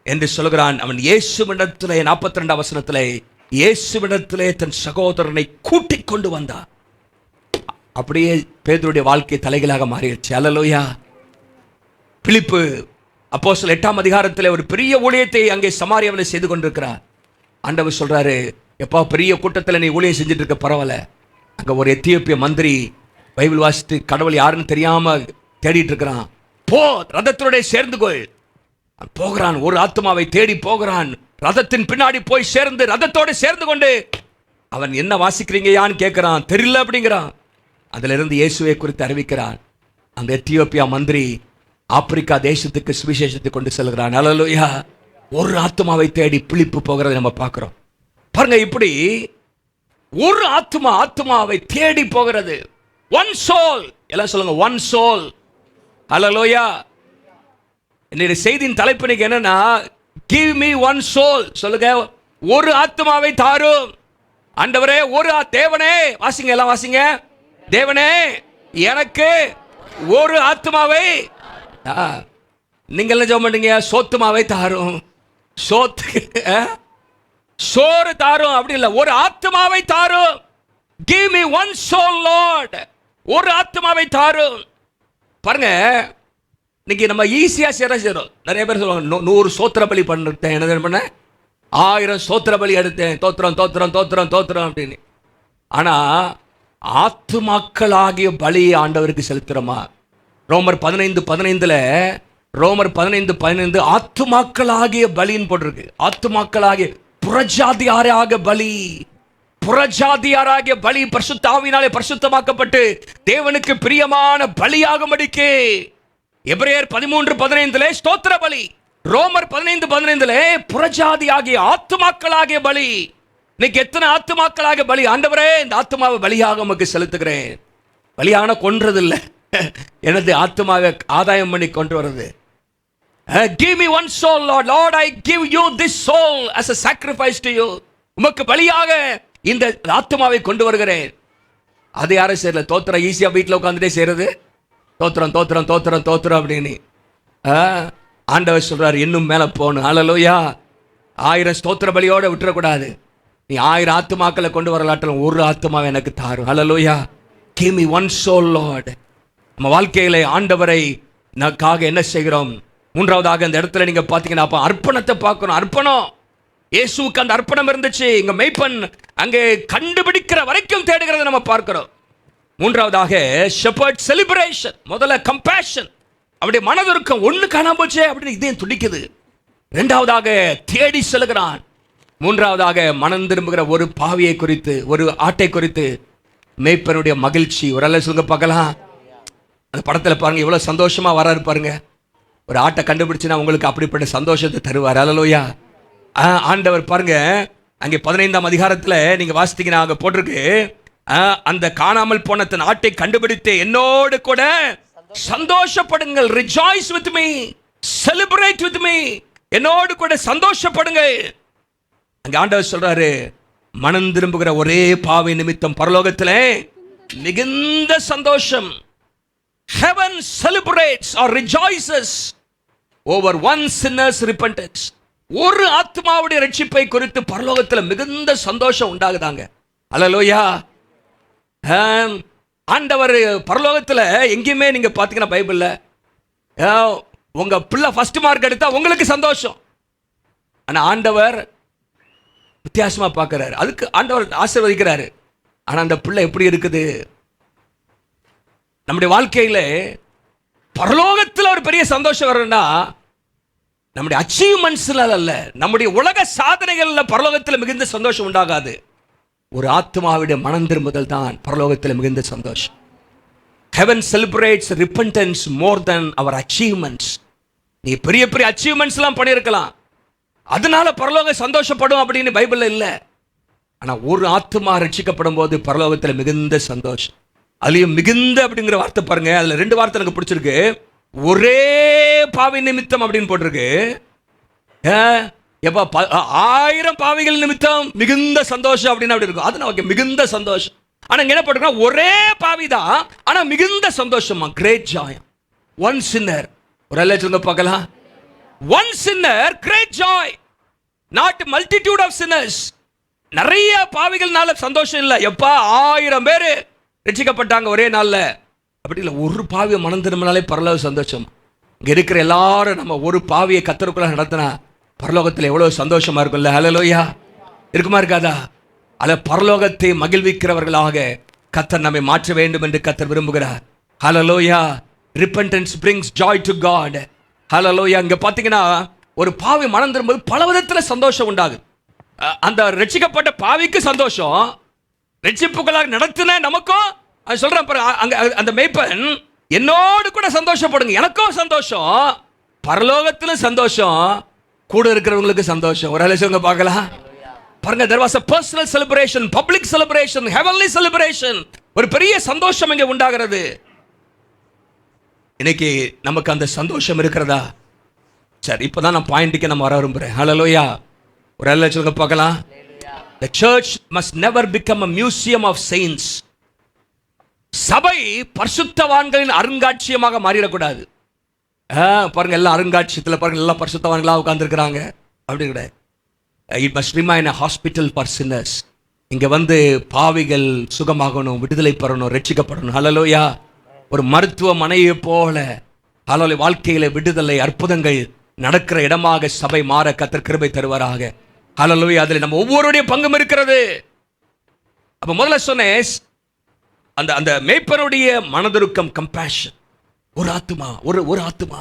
என்று சொல்கிறான். அவன் இயேசுவிடத்திலே 42 வசனத்திலே இயேசுவிடத்திலே தன் சகோதரனை கூட்டிக் கொண்டு வந்தான். அப்படியே பேதுருடைய வாழ்க்கை தலைகளாக மாறிடுச்சு. அல்லேலூயா. பிலிப்பு அப்போஸ்தலர் 8 அதிகாரத்தில் ஒரு பெரிய ஊழியத்தை அங்கே சமாரியாவில் செய்து கொண்டிருக்கிறார். ஆண்டவர் சொல்றாரு, எப்பா பெரிய கூட்டத்தில் நீ ஊழியம் செஞ்சுட்டு இருக்க, பரவாயில்ல. அங்கே ஒரு எத்தியோப்பிய மந்திரி பைபிள் வாசித்து கடவுள் யாருன்னு தெரியாம தேடிட்டு இருக்கிறான். போ, ரதத்தினுடைய சேர்ந்து கொள். போகிறான், ஒரு ஆத்மாவை தேடி போகிறான். ரதத்தின் பின்னாடி போய் சேர்ந்து ரதத்தோடு சேர்ந்து கொண்டு அவன் என்ன வாசிக்கிறீங்கயான்னு கேட்கிறான். தெரியல அப்படிங்கிறான். அதுல இருந்து இயேசுவை குறித்து அறிவிக்கிறான். அந்த எத்தியோப்பியா மந்திரி ஆப்பிரிக்கா தேசத்துக்கு சுவிசேஷத்தை கொண்டு செல்கிறான். அல்லேலூயா. ஒரு ஆத்மாவை தேடி பிலிப்பு போகிறதை நம்ம பார்க்கிறோம். பாருங்க, இப்படி ஒரு ஆத்மாவை தேடி போகிறது. One soul. எல்லாம் சொல்லுங்க, ஒன் சோல். அல்லேலூயா. என்னுடைய செய்தியின் தலைப்பு இன்னைக்கு என்னன்னா, give me one soul. சொல்லுங்க, ஒரு ஆத்மாவை தாரும் ஆண்டவரே. ஒரு தேவனே, வாசிங்க, எல்லாம் வாசிங்க. தேவனே, எனக்கு ஒரு ஆத்மாவை. நீங்க என்ன ஜெபம் பண்றீங்க? சோத்துமாவை தாரும். சோறு தாரும் அப்படி இல்ல, ஒரு ஆத்மாவை தாரும். give me one soul Lord. ஒரு ஆத்மாவை தாரும். பாருங்க, இன்னைக்கு நம்ம ஈஸியா செய்யறோம். நிறைய பேர் சொல்லுவாங்க, 100 சோத்திர பலி பண்ணிட்டேன், என்ன பண்ண 1000 சோத்திர பலி எடுத்தேன், தோத்திரம் தோத்திரம் தோத்திரம் தோத்திரம் அப்படின்னு. ஆனா ஆத்துமாக்களாகிய பலியை ஆண்டவருக்கு செலுத்துறோமா? ரோமர் 15:15 ஆத்துமாக்களாகிய பலின்னு போட்டிருக்கு. ஆத்துமாக்களாகிய புறஜாதியாராக பலி. புறஜாதியாராகிய பலி பரிசுத்த ஆவியினாலே பரிசுத்தமாக்கப்பட்டு தேவனுக்கு பிரியமான பலியாகும்படிக்கு. எபிரேயர் 13:15 ஸ்தோத்திர பலி. ரோமர் 15:15 புறஜாதியாகிய ஆத்துமாக்களாகிய பலி. இன்னைக்கு எத்தனை ஆத்துமாக்களாகிய பலி? ஆண்டவரே, இந்த ஆத்துமாவை பலியாக உமக்கு செலுத்துகிறேன். பலியான கொன்றது இல்லை, எனது ஆத்துமாவை ஆதாயம் பண்ணி கொண்டு வருது. Give me one soul Lord. Lord, I give you this soul as a sacrifice to you. உமக்கு பலியாக இந்த ஆத்துமாவை கொண்டு வருகிறேன். அது யாரும் செய்யல. தோத்திரம் ஈஸியா வீட்டில் உட்காந்துட்டே செய்யறது. தோத்திரம் தோத்திரம் தோத்திரம் தோத்திரம் அப்படின்னு. ஆண்டவர் சொல்றாரு, இன்னும் மேல போகணும். அல்லேலூயா. 1000 ஸ்தோத்திர பலியோட விட்டுறக்கூடாது. நீ 1000 ஆத்துமாக்களை கொண்டு வரலாற்றிலும் ஒரு ஆத்துமாவை எனக்கு தாரும். ஹல்லேலூயா. Give me one soul, Lord. நம்ம வாழ்க்கையில ஆண்டவரை நமக்காக என்ன செய்கிறோம்? மூன்றாவதாக இந்த இடத்துல நீங்க பாத்தீங்கன்னா அப்ப அர்ப்பணத்தை பார்க்கணும். அர்ப்பணம், இயேசுவுக்கு அந்த அர்ப்பணம் இருந்துச்சு. இங்க மெய்ப்பன் அங்கே கண்டுபிடிக்கிற வரைக்கும் தேடுகிறத நம்ம பார்க்கிறோம். மூன்றாவதாக ஷெப்பர்ட் செலிப்ரேஷன். முதல்ல கம்பேஷன், அவருடைய மனதிற்கும் ஒண்ணு காணாம போச்சே அப்படின்னு இதயம் துடிக்குது. இரண்டாவதாக தேடி செல்கிறான். மூன்றாவதாக மனம் திரும்புகிற ஒரு பாவியை குறித்து, ஒரு ஆட்டை குறித்து மேய்ப்பனுடைய மகிழ்ச்சி. ஒரு அல்ல சொல்லுங்க பார்க்கலாம். அந்த படத்துல பாருங்க எவ்வளவு சந்தோஷமா வராரு பாருங்க. ஒரு ஆட்டை கண்டுபிடிச்சுன்னா உங்களுக்கு அப்படிப்பட்ட சந்தோஷத்தை தருவார். அல்லேலூயா. ஆண்டவர் பாருங்க அங்கே 15ஆம் அதிகாரத்துல நீங்க வாசித்தீங்கன்னா அங்க போட்டிருக்கு, அந்த காணாமல் போன தன் ஆட்டை கண்டுபிடித்து என்னோடு கூட சந்தோஷப்படுங்கள். rejoice with me, celebrate with me. என்னோடு கூட சந்தோஷப்படுங்கள். அங்க ஆண்டவர் சொல்றாரு, மனம் திரும்புகிற ஒரே பாவி நிமித்தம் பரலோகத்திலே மிகுந்த சந்தோஷம். heaven celebrates or rejoices over one sinner's repentance. ஒரு ஆத்மாவுடைய ரட்சிப்பை குறித்து பரலோகத்தில் மிகுந்த சந்தோஷம் உண்டாகுதாங்க. அல்லேலூயா. ஆண்டவர் பரலோகத்தில் எங்கேயுமே நீங்க பாத்தீங்கன்னா பைபிள்ல உங்க பிள்ளை ஃபர்ஸ்ட் மார்க் எடுத்தா உங்களுக்கு சந்தோஷம். ஆனா ஆண்டவர் வித்தியாசமா பார்க்கிறாரு. அதுக்கு ஆண்டவர் ஆசீர்வதிக்கிறாரு. ஆனா அந்த பிள்ளை எப்படி இருக்குது? நம்முடைய வாழ்க்கையில பரலோகத்தில் ஒரு பெரிய சந்தோஷம் வரணும்னா நம்முடைய அச்சீவ்மெண்ட்ஸ்ல அல்ல, நம்முடைய உலக சாதனைகள்ல பரலோகத்தில் மிகுந்த சந்தோஷம் உண்டாகாது. ஒரு ஆத்மாவுடைய மனம் திரும்புதல் தான் பரலோகத்தில் மிகுந்த சந்தோஷம். Heaven celebrates repentance more than our achievements. நீ பெரிய பெரிய அச்சீவ்மெண்ட்ஸ் எல்லாம் பண்ணியிருக்கலாம், அதனால பரலோக சந்தோஷப்படும் அப்படின்னு பைபிள்ல இல்ல. ஆனா ஒரு ஆத்மா ரட்சிக்கப்படும் போது பரலோகத்தில் மிகுந்த சந்தோஷம். அதுலயும் மிகுந்த அப்படிங்கிற வார்த்தை பாருங்க, அதுல 2 வார்த்தை எனக்கு பிடிச்சிருக்கு. ஒரே பாவி நிமித்தம் அப்படின்னு போட்டிருக்கு. 1000 பாவிகள் நிமித்தம் மிகுந்த சந்தோஷம் அப்படின்னு அப்படி இருக்கும். அது நமக்கு மிகுந்த சந்தோஷம். ஆனா என்ன போட்டிருக்கா? ஒரே பாவி தான், ஆனா மிகுந்த சந்தோஷமா. Great joy. One sinner. ஒரு அல்ல சொல்லுங்க பார்க்கலாம். One sinner, great joy. Not multitude of sinners. நிறைய பாவிகள்னால சந்தோஷம் இல்லை. எப்பா 1000 பேர் ரட்சிக்கப்பட்டாங்க ஒரே நாள்ல, அப்படி இல்லை. ஒரு பாவியை மனம் திரும்பினாலே பரலோக சந்தோஷம். இங்க இருக்கிற எல்லாரும் நம்ம ஒரு பாவியை கர்த்தருக்குள்ள நடத்தினா பரலோகத்தில் எவ்வளவு சந்தோஷமா இருக்கும்ல. ஹல்லேலூயா. இருக்குமா இருக்காதா? அல்ல பரலோகத்தை மகிழ்விக்கிறவர்களாக கர்த்தர் நம்மை மாற்ற வேண்டும் என்று கர்த்தர் விரும்புகிறார். ஹல்லேலூயா. repentance brings joy to God. ஹல்லேலூயா. இங்க பாத்தீங்கன்னா ஒரு பாவி மனம் திரும்பும்போது பல விதத்துல சந்தோஷம் உண்டாகுது. அந்த ரட்சிக்கப்பட்ட பாவிக்கு சந்தோஷம், ரட்சிப்புகளாக நடத்தின நமக்கும் சொல்றேன் பாருங்க. அந்த மேய்ப்பன் என்னோடு கூட சந்தோஷப்படுங்க, எனக்கும் சந்தோஷம், பரலோகத்திலும் சந்தோஷம், கூட இருக்கிறவங்களுக்கு சந்தோஷம். ஒரு அலட்சியங்க பார்க்கலாம் பாருங்க. there was a personal celebration, public celebration, heavenly celebration. ஒரு பெரிய சந்தோஷம் இங்க உண்டாகிறது. இன்னைக்கு நமக்கு அந்த சந்தோஷம் இருக்கிறதா? சரி, இப்பதான் நான் பாயிண்ட்டுக்கு நம்ம வர விரும்புறேன். ஹல்லேலூயா. ஒரு அலட்சியங்க பார்க்கலாம். the church must never become a museum of saints. சபை பரிசுத்தவான்களின் அருங்காட்சியமாக மாறிடக்கூடாது. பாருங்க, எல்லாம் அருங்காட்சியத்தில் பாருங்க, எல்லாம் பரிசுத்தவான்களா உட்கார்ந்து இருக்கிறாங்க அப்படி கிடையாது. It must remain a hospital for sinners. இங்க வந்து பாவிகள் சுகமாகணும், விடுதலை பெறணும், ரட்சிக்கப்படணும். ஹல்லேலூயா. ஒரு மருத்துவமனையை போல ஹல்லேலூயா வாழ்க்கையில விடுதலை அற்புதங்கள் நடக்கிற இடமாக சபை மாற கர்த்தர் கிருபை தருவாராக. ஹல்லேலூயா. அதில் நம்ம ஒவ்வொருடைய பங்கும் இருக்கிறது. அப்ப முதல்ல சொன்னேன், அந்த அந்த மேய்ப்பனுடைய மனதுருக்கம், கம்பேஷன். ஒரு ஆத்துமா, ஒரு ஆத்துமா.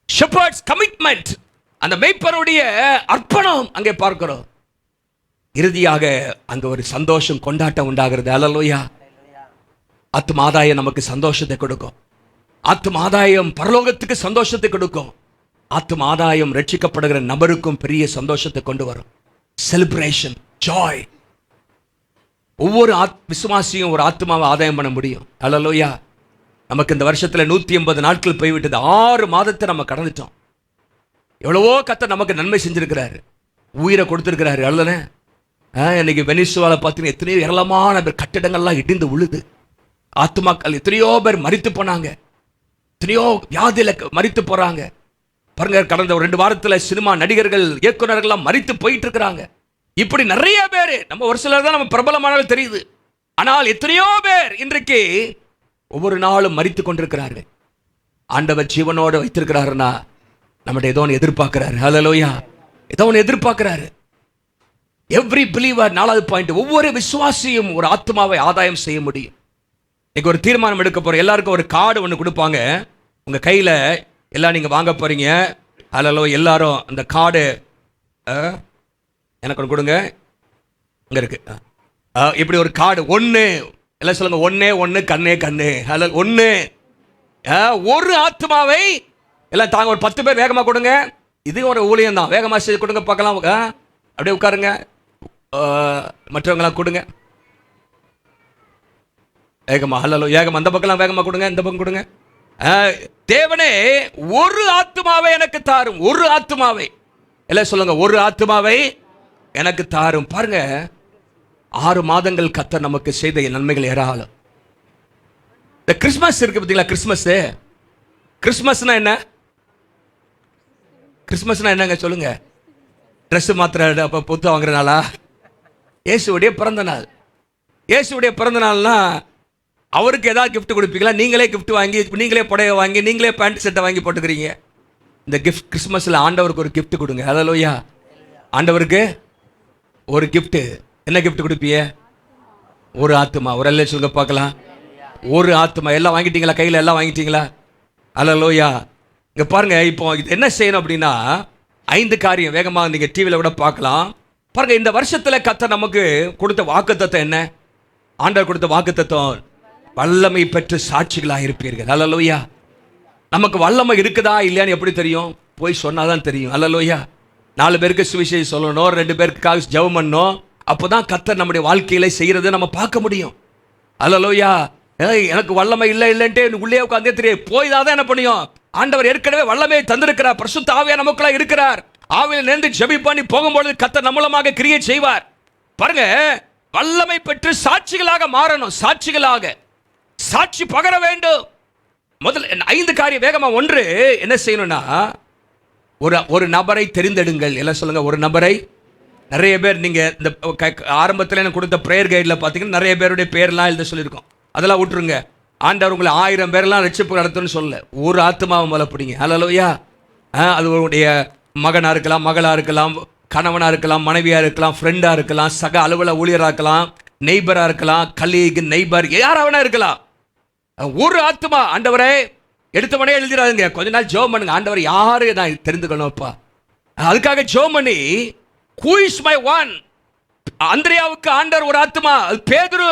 ஷெப்பர்ட்ஸ் கமிட்மெண்ட், அந்த மேய்ப்பனுடைய அர்ப்பணம் அங்கே பார்க்கிறோம். இறுதியாக அங்க ஒரு சந்தோஷம், கொண்டாட்டம் உண்டாகிறது. ஹல்லேலூயா. ஆத்தும ஆதாயம் நமக்கு சந்தோஷத்தை கொடுக்கும். ஆத்தும ஆதாயம் பரலோகத்துக்கு சந்தோஷத்தை கொடுக்கும். ஆத்தும ஆதாயம் ரட்சிக்கப்படுகிற நபருக்கும் பெரிய சந்தோஷத்தை கொண்டு வரும். Celebration, Joy. ஒவ்வொரு விசுவாசியும் ஒரு ஆத்மாவை ஆதாயம் பண்ண முடியும். ஹல்லேலூயா. நமக்கு இந்த வருஷத்துல 180 நாட்கள் போய்விட்டது. 6 மாதத்தை நம்ம கடந்துட்டோம். எவ்வளவோ கர்த்தர் நமக்கு நன்மை செஞ்சிருக்கிறாரு, உயிரை கொடுத்திருக்கிறாரு. அல்லனே இன்னைக்கு வெனிசுவால பார்த்தீங்கன்னா எத்தனையோ ஏராளமான பேர் கட்டிடங்கள்லாம் இடிந்து உழுது. ஆத்துமாக்கள் எத்தனையோ பேர் மரித்து போனாங்க, எத்தனையோ வியாதியில மரித்து போறாங்க. பாருங்க, கடந்த ஒரு 2 வாரத்தில் சினிமா நடிகர்கள், இயக்குநர்கள்லாம் மரித்து போயிட்டு இருக்கிறாங்க. இப்படி நிறைய பேர், நம்ம ஒரு சிலர் தான் நம்ம பிரபலமானவர்கள் தெரியுது. ஆனால் எத்தனையோ பேர் இன்றைக்கு ஒவ்வொரு நாளும் மரித்து கொண்டிருக்கிறார்கள். ஆண்டவர் ஜீவனோடு வைத்திருக்கிறாருன்னா நம்மகிட்ட ஏதோ ஒன்று எதிர்பார்க்கிறாரு. ஹல்லேலூயா, ஏதோ ஒன்று எதிர்பார்க்கிறாரு. எவ்ரி பிலீவர், 4வது பாயிண்ட், ஒவ்வொரு விசுவாசியும் ஒரு ஆத்மாவை ஆதாயம் செய்ய முடியும். இன்னைக்கு ஒரு தீர்மானம் எடுக்க போறோம். எல்லாருக்கும் ஒரு கார்டு ஒன்று கொடுப்பாங்க. உங்க கையில் எல்லாம் நீங்க வாங்க போறீங்க. ஹல்லேலூயா, எல்லாரும் அந்த கார்டு எனக்கு ஒன்று கொடுங்க. இங்க இருக்கு. இப்படி ஒரு கார்டு ஒன்று, எல்லாம் சொல்லுங்க, ஒன்னே ஒன்று, கண்ணே கண்ணு. ஹல்லேலூயா, ஒன்று. ஒரு ஆத்மாவை எல்லாம் தாங்க. ஒரு 10 பேர் வேகமாக கொடுங்க. இது ஒரு ஊழியம் தான். வேகமாக செய்து கொடுங்க பார்க்கலாம். அப்படியே உட்காருங்க. மற்றவங்களாம் கொடுங்க வேகமா. ஹல்லேலூயா, வேகமா. அந்த பக்கம் வேகமாக கொடுங்க, இந்த பக்கம் கொடுங்க. தேவனே, ஒரு ஆத்மாவை எனக்கு தாரும். ஒரு ஆத்மாவை, எல்லாம் சொல்லுங்க, ஒரு ஆத்மாவை எனக்கு தாரும். பாருங்க, 6 மாதங்கள் கர்த்தர் நமக்கு செய்த நன்மைகள் ஏராளம். இந்த கிறிஸ்மஸ் இருக்கு பார்த்தீங்களா? கிறிஸ்மஸ்னா என்ன? கிறிஸ்மஸ்னா என்னங்க சொல்லுங்க? ட்ரெஸ் மாத்திர புத்த வாங்குற நாளா? இயேசுடைய பிறந்த நாள். இயேசுடைய பிறந்த நாள்னா அவருக்கு ஏதாவது கிஃப்ட் கொடுப்பீங்களா? நீங்களே கிஃப்ட் வாங்கி, நீங்களே புடவை வாங்கி, நீங்களே பேண்ட் செட்டை வாங்கி போட்டுக்கிறீங்க. இந்த கிஃப்ட் கிறிஸ்மஸில் ஆண்டவருக்கு ஒரு கிஃப்ட் கொடுங்க. ஹல்லேலூயா, ஆண்டவருக்கு ஒரு கிஃப்ட். என்ன கிஃப்ட் கொடுப்பீங்க? ஒரு ஆத்மா. ஒரு அல்ல சொல்லுங்க பார்க்கலாம். ஒரு ஆத்மா. எல்லாம் வாங்கிட்டீங்களா? கையில் எல்லாம் வாங்கிட்டீங்களா? ஹல்லேலூயா. இங்கே பாருங்க, இப்போ இது என்ன செய்யணும் அப்படின்னா 5 காரியம் வேகமாக நீங்கள் டிவியில் கூட பார்க்கலாம். பாருங்க, இந்த வருஷத்தில் கர்த்தர் நமக்கு கொடுத்த வாக்குத்தத்தம் என்ன? ஆண்டவர் கொடுத்த வாக்குத்தத்தம், வல்லமை பெற்று சாட்சிகளாக இருப்பீர்கள். ஹல்லேலூயா. நமக்கு வல்லமை இருக்குதா இல்லையான்னு எப்படி தெரியும்? போய் சொன்னாதான் தெரியும். ஹல்லேலூயா. 4 பேருக்கு சுவிசேஷம் சொல்லணும், 2 பேருக்காக ஜெபம் பண்ணணும். அப்போதான் கர்த்தர் நம்முடைய வாழ்க்கையில செய்யறதை நம்ம பார்க்க முடியும். ஹல்லேலூயா. எனக்கு வல்லமை இல்லைன்ட்டு உள்ளே உட்காந்தே தெரியும். போய் தான் என்ன பண்ணியும்? ஆண்டவர் ஏற்கனவே வல்லமை தந்திருக்கிறார். பரிசுத்த ஆவியானவர் நமக்குள்ள இருக்கிறார். ஆவியில் நேர்ந்து ஜெபம் பண்ணி போகும்போது கர்த்தர் நம்ம மூலமாக கிரியை செய்வார். பாருங்க, வல்லமை பெற்று சாட்சிகளாக மாறணும். சாட்சி பகர வேண்டும். முதல் 5 காரியம் வேகமா. 1, என்ன செய்யணும்னா, ஒரு நபரை தெரிந்தெடுங்கள். எல்லாம் சொல்லுங்க, ஒரு நபரை. நிறைய பேர் நீங்க இந்த ஆரம்பத்தில் எனக்கு கொடுத்த பிரேயர் கைடில் பார்த்தீங்கன்னா நிறைய பேருடைய பேர்லாம் எழுத சொல்லியிருக்கோம். அதெல்லாம் விட்டுருங்க. ஆண்டவர் உங்களை 1000 பேரெல்லாம் ரட்சிப்பு நடத்துன்னு சொல்ல, ஒரு ஆத்மாவை மலப்பிடிங்க. ஹல்லேலூயா. அது உங்களுடைய மகனாக இருக்கலாம், மகளாக இருக்கலாம், கணவனாக இருக்கலாம், மனைவியாக இருக்கலாம், ஃப்ரெண்டாக இருக்கலாம், சக அலுவலக ஊழியராக இருக்கலாம், நெய்பராக இருக்கலாம், கலீக், நெய்பர், யாராவனா இருக்கலாம். ஒரு ஆத்மா. ஆண்டவரே, எடுத்தவனே எழுதிடாதுங்க. கொஞ்ச நாள் ஜெபம் பண்ணுங்க. ஆண்டவர் யாரு நான் தெரிந்துக்கணும்ப்பா. அதுக்காக ஜெபம் பண்ணி, who is my one? அந்திரியாவுக்கு ஆண்டவர் ஒரு ஆத்மா, அது பேதுரு.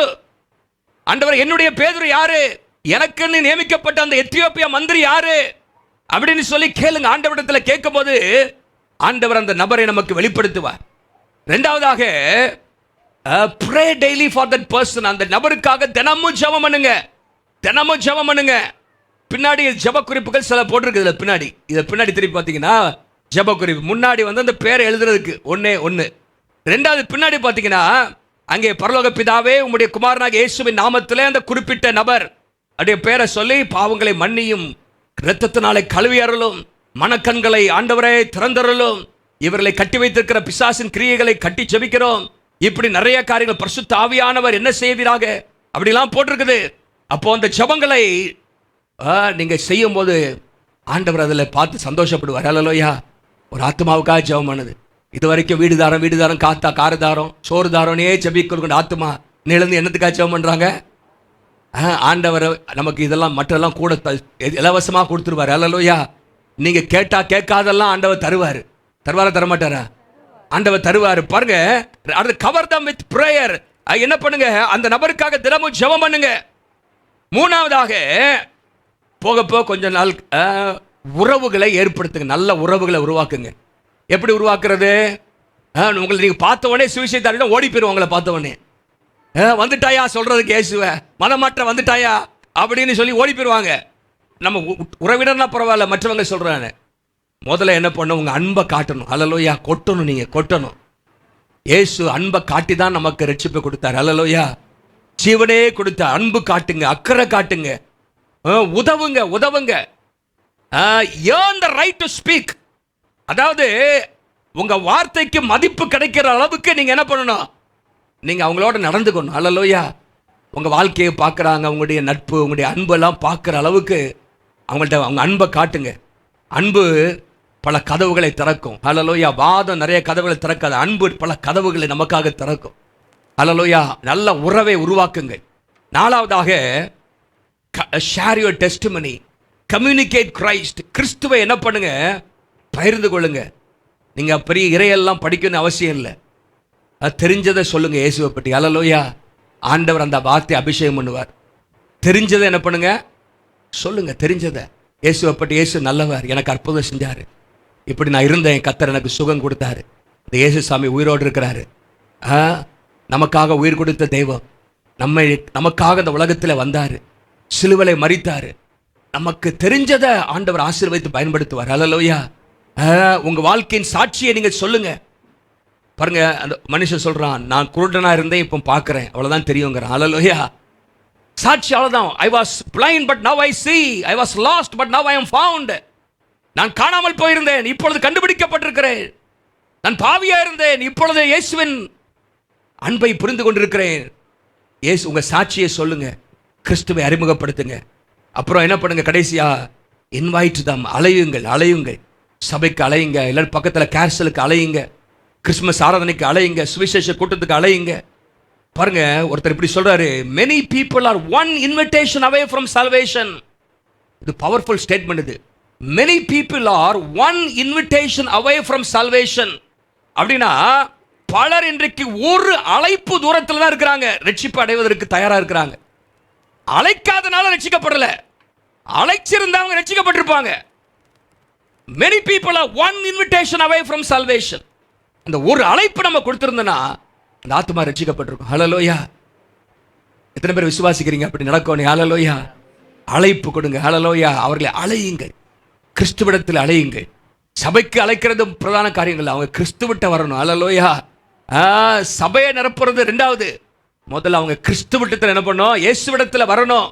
ஆண்டவர், என்னுடைய பேதுரு யாரு? எனக்குன்னு நியமிக்கப்பட்ட அந்த எத்தியோப்பியா மந்திரி யாரு அப்படின்னு சொல்லி கேளுங்க. ஆண்டவரிடத்தில் கேட்கும் போது ஆண்டவர் அந்த நபரை நமக்கு வெளிப்படுத்துவார். 2வதாக, pray daily for that person. அந்த நபருக்காக தினமும் ஜெபம் பண்ணுங்க. பின்னாடி ஜெப குறிப்புகள் சில போட்டிருக்குதுல பின்னாடி. இதை பின்னாடி திருப்பி பார்த்தீங்கன்னா ஜெப குறிப்பு. முன்னாடி அந்த பேரை எழுதுறதுக்கு ஒன்னே ஒன்று. 2வது பின்னாடி பார்த்தீங்கன்னா அங்கே பரலோக பிதாவே, உம்முடைய குமாரனாக இயேசுவின் நாமத்திலே அந்த குறிப்பிட்ட நபர் அப்படியே பேரை சொல்லி, பாவங்களை மன்னியும், இரத்தத்தினாலே கழுவி அருளும், மனக்கண்களை ஆண்டவரே திறந்தருளும், இவர்களை கட்டி வைத்திருக்கிற பிசாசின் கிரியைகளை கட்டி ஜெபிக்கிறோம். இப்படி நிறைய காரியங்கள் பரிசுத்த ஆவியானவர் என்ன செய்வீராக அப்படிலாம் போட்டிருக்குது. அப்போ அந்த ஜெபங்களை நீங்க செய்யும் போது ஆண்டவர் அதில் பார்த்து சந்தோஷப்படுவார். ஹல்லேலூயா. ஒரு ஆத்மாவுக்காக ஜெபம் பண்ணுது. இது வரைக்கும் வீடு தாரம், காரு தாரம், சோறு தாரம்னே ஜெபிக்கிற ஆத்மா நிலந்து என்னத்துக்காக ஜெபம் பண்றாங்க? ஆண்டவர் நமக்கு இதெல்லாம் மற்றெல்லாம் கூட இலவசமாக கொடுத்துருவார். ஹல்லேலூயா. நீங்க கேட்டா கேட்காதெல்லாம் ஆண்டவர் தருவார். தரமாட்டாரா? ஆண்டவர் தருவார். பாருங்க, அது கவர் தம் வித் பிரேயர். என்ன பண்ணுங்க? அந்த நபருக்காக தினமும் ஜெபம் பண்ணுங்க. 3வதாக, போக கொஞ்ச நாள் உறவுகளை ஏற்படுத்துங்க. நல்ல உறவுகளை உருவாக்குங்க. எப்படி உருவாக்குறது? உங்களை நீங்க பார்த்த உடனே சுவிசேஷம் ஓடி போயிடும். உங்களை பார்த்த உடனே வந்துட்டாயா சொல்றதுக்கு இயேசுவ மனமாற்ற வந்துட்டாயா அப்படின்னு சொல்லி ஓடி போயிடுவாங்க. நம்ம உறவினர்னா பரவாயில்ல, மற்றவங்க சொல்றாங்க. முதல்ல என்ன பண்ணணும்? உங்க அன்பை காட்டணும். ஹல்லேலூயா. கொட்டணும். நீங்க கொட்டணும். இயேசு அன்பை காட்டி தான் நமக்கு ரட்சிப்பை கொடுத்தார். ஹல்லேலூயா. ஜீவனே கொடுத்தார். அன்பு காட்டுங்க, அக்கறை காட்டுங்க, உதவுங்க. earn the right to speak. அதாவது உங்க வார்த்தைக்கு மதிப்பு கிடைக்கிற அளவுக்கு நீங்க என்ன பண்ணணும்? நீங்க அவங்களோட நடந்துக்கணும். அல்லேலூயா. உங்க வாழ்க்கையை பார்க்குறாங்க, உங்களுடைய நட்பு, உங்களுடைய அன்பெல்லாம் பார்க்குற அளவுக்கு அவங்கள்ட்ட அவங்க அன்பை காட்டுங்க. அன்பு பல கதவுகளை திறக்கும். அல்லேலூயா. வாதம் நிறைய கதவுகளை திறக்காது, அன்பு பல கதவுகளை நமக்காக திறக்கும். அல்லேலூயா. நல்ல உறவை உருவாக்குங்க. நாலாவதாக, share your testimony, communicate Christ. கிறிஸ்துவை என்ன பண்ணுங்க? பகிர்ந்து கொள்ளுங்க. நீங்கள் பெரிய இறையெல்லாம் படிக்கணும்னு அவசியம் இல்லை, அது தெரிஞ்சதை சொல்லுங்க இயேசுவை பற்றி. அல்லேலூயா. ஆண்டவர் அந்த வார்த்தை அபிஷேகம் பண்ணுவார். தெரிஞ்சதை என்ன பண்ணுங்க? சொல்லுங்க. தெரிஞ்சதை இயேசுவை பற்றி. இயேசு நல்லவர், எனக்கு அற்புதம் செஞ்சார், இப்படி நான் இருந்தேன், கர்த்தர் எனக்கு சுகம் கொடுத்தாரு, இந்த இயேசு சாமி உயிரோடு இருக்கிறாரு, நமக்காக உயிர் கொடுத்த தெய்வம், நமக்காக இந்த உலகத்தில் வந்தார், சிலுவையிலே மரித்தார். நமக்கு தெரிஞ்சதை ஆண்டவர் ஆசீர்வதித்து பயன்படுத்துவார். அல்லேலூயா. உங்க வாழ்க்கையின் சாட்சியை நீங்க சொல்லுங்க. பாருங்க, அந்த மனுஷன் சொல்றான், நான் குருடனா இருந்தேன், இப்போ பார்க்கிறேன், அவ்வளவுதான் தெரியுங்கிறான். அல்லேலூயா. சாட்சி அவ்வளவுதான். I was blind but now I see, I was last but now I am found. நான் காணாமல் போயிருந்தேன், இப்பொழுது கண்டுபிடிக்கப்பட்டிருக்கிறேன். நான் பாவியா இருந்தேன், இப்பொழுது இயேசுவின் அன்பை புரிந்து கொண்டிருக்கிறேன். இயேசு, உங்க சாட்சியை சொல்லுங்க, கிறிஸ்துவை அறிமுகப்படுத்துங்க. அப்புறம் என்ன பண்ணுங்க? கடைசியா இன்வைட் தம், அலையுங்கள். சபைக்கு அலையுங்க, எல்லாரும் பக்கத்தில் கேர்சலுக்கு அலையுங்க, கிறிஸ்துமஸ் ஆராதனைக்கு அலையுங்க, சுவிசேஷ கூட்டத்துக்கு அலையுங்க. பாருங்க, ஒருத்தர் இப்படி சொல்றாரு, many people are one invitation away from salvation. இது பவர்ஃபுல் ஸ்டேட்மெண்ட். இது many people are one invitation away from salvation. அப்படின்னா பலர் இன்றைக்கு ஒரு அழைப்பு தூரத்தில் தான் இருக்கிறாங்க, ரட்சிப்பு அடைவதற்கு தயாரா இருக்கிறாங்க. அழைக்காதனால ரட்சிக்கப்படல, அழைச்சிருந்தவங்க ரட்சிக்கப்பட்டிருப்பாங்க. many people are one invitation away from salvation. அந்த ஒரு அழைப்பு நம்ம கொடுத்திருந்தோம்னா அந்த ஆத்மா ரட்சிக்கப்பட்டிருக்கும். ஹல்லேலூயா. எத்தனை பேர் விசுவாசிக்கிறீங்க அப்படி நடக்கும்? ஹல்லேலூயா. அழைப்பு கொடுங்க. ஹல்லேலூயா. அவர்களை அழையுங்கள், கிறிஸ்துவிடத்தில் அழையுங்கள். சபைக்கு அழைக்கிறது பிரதான காரியங்கள், அவங்க கிறிஸ்துவிட்ட வரணும். ஹல்லேலூயா. சபையை நிரப்புறது ரெண்டாவது. முதல்ல அவங்க கிறிஸ்துவிடத்தில் என்ன பண்ணணும்? இயேசுவிடத்தில் வரணும்.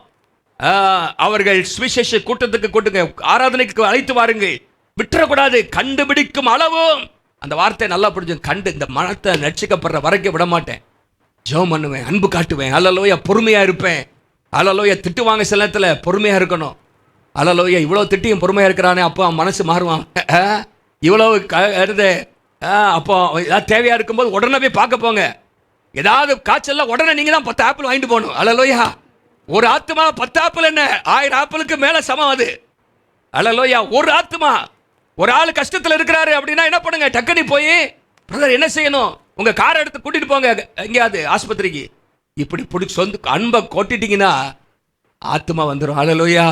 அவர்கள் சுவிசேஷ கூட்டத்துக்கு கூட்டுங்க, ஆராதனைக்கு அழைத்து வாருங்கள், விட்டுறக்கூடாது. கண்டுபிடிக்கும் அளவும், அந்த வார்த்தை நல்லா புரிஞ்சு, இந்த மனத்தை ரட்சிக்கப்படுற வரைக்கும் விட மாட்டேன், ஜெபம் பண்ணுவேன், அன்பு காட்டுவேன். அல்லேலூயா. பொறுமையா இருப்பேன். அல்லேலூயா. திட்டுவாங்க சில நேரத்தில், பொறுமையா இருக்கணும். அல்லேலூயா. இவ்வளவு திட்டியும் பொறுமையா இருக்கிறானே, அப்போ அவன் மனசு மாறுவான். இவ்வளவு அப்போ ஏதாவது தேவையா இருக்கும்போது உடனே போய் பார்க்க போங்க. ஏதாவது காய்ச்சல்ல உடனே நீங்க தான் 10 ஆப்பிள் வாங்கிட்டு போகணும். அல்லேலூயா. ஒரு ஆத்மா 10 ஆப்பிள் என்ன, 1000 ஆப்பிளுக்கு மேல சமம் அது. அல்லேலூயா. ஒரு ஆத்மா, ஒரு ஆள் கஷ்டத்தில் இருக்கிறாரு அப்படின்னா என்ன பண்ணுங்க? டக்குனி போய், பிரதர் என்ன செய்யணும்? உங்க காரை எடுத்து கூட்டிட்டு போங்க எங்கேயாவது ஆஸ்பத்திரிக்கு. இப்படி பிடிச்சி சொந்த அன்பை கொட்டிட்டீங்கன்னா ஆத்மா வந்துடும். அல்லேலூயா.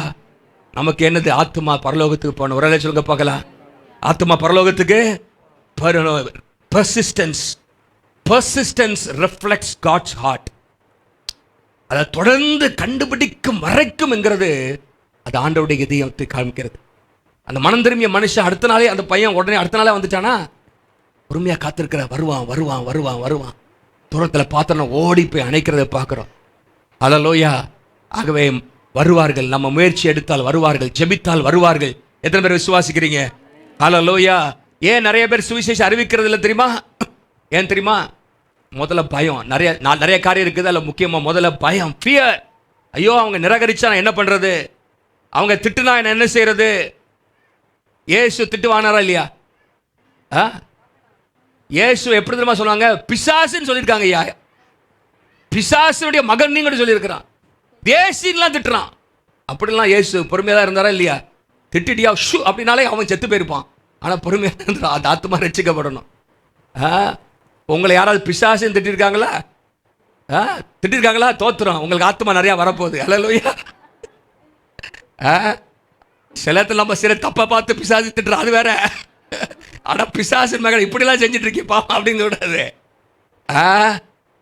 நமக்கு என்னது? ஆத்மா பரலோகத்துக்கு போகணும். ஒரு சொல்லுங்க பார்க்கலாம். ஆத்மா பரலோகத்துக்கு. Persistence reflects God's heart. அதை தொடர்ந்து கண்டுபிடிக்கும் வரைக்கும் என்கிறது அது ஆண்டவருடைய இதயத்தை காமிக்கிறது. அந்த மனம் திரும்பிய மனுஷன் அடுத்த நாளே, அந்த பையன் உடனே அடுத்த நாளே வந்துட்டானா, பொறுமையா காத்திருக்கிற, வருவான். தூரத்தில் பார்த்தோன்னா ஓடி போய் அணைக்கிறத பார்க்குறோம். அல்லேலூயா. ஆகவே வருவார்கள், நம்ம முயற்சி எடுத்தால் வருவார்கள், ஜெபித்தால் வருவார்கள். எத்தனை பேர் விசுவாசிக்கிறீங்க? அல்லேலூயா. ஏன் நிறைய பேர் சுவிசேஷம் அறிவிக்கிறது இல்லை தெரியுமா? ஏன் தெரியுமா? முதல்ல பயம். நிறைய காரியம் இருக்குது, அதில் முக்கியமாக முதல்ல பயம், ஃபியர். ஐயோ, அவங்க நிராகரிச்சா நான் என்ன பண்ணுறது? அவங்க திட்டுனா என்ன செய்யறது? இயேசு திட்டுவானாரா இல்லையா? இயேசு எப்படி தெரியுமா சொல்லுவாங்க? பிசாசுன்னு சொல்லியிருக்காங்க. ஐயா, பிசாசுடைய மகன் நீங்க சொல்லியிருக்கிறான். தேசின்லாம் திட்டுறான். அப்படிலாம் இயேசு பொறுமையாக தான் இருந்தாரா இல்லையா? திட்டிட்டியா ஷூ அப்படின்னாலே அவன் செத்து போயிருப்பான். ஆனால் பொறுமையாக இருந்தான். அந்த ஆத்மா ரட்சிக்கப்படணும். உங்களை யாராவது பிசாசுன்னு திட்டிருக்காங்களா? திட்டிருக்காங்களா? தோத்துறோம். உங்களுக்கு ஆத்மா நிறையா வரப்போகுது. அல்லேலூயா. சில இடத்துல நம்ம சில தப்பை பார்த்து பிசாசு திட்டுறோம், அது வேற. ஆனால் பிசாசு மகள் இப்படிலாம் செஞ்சுட்டு இருக்கிப்பா அப்படின்னு சொல்றாரு.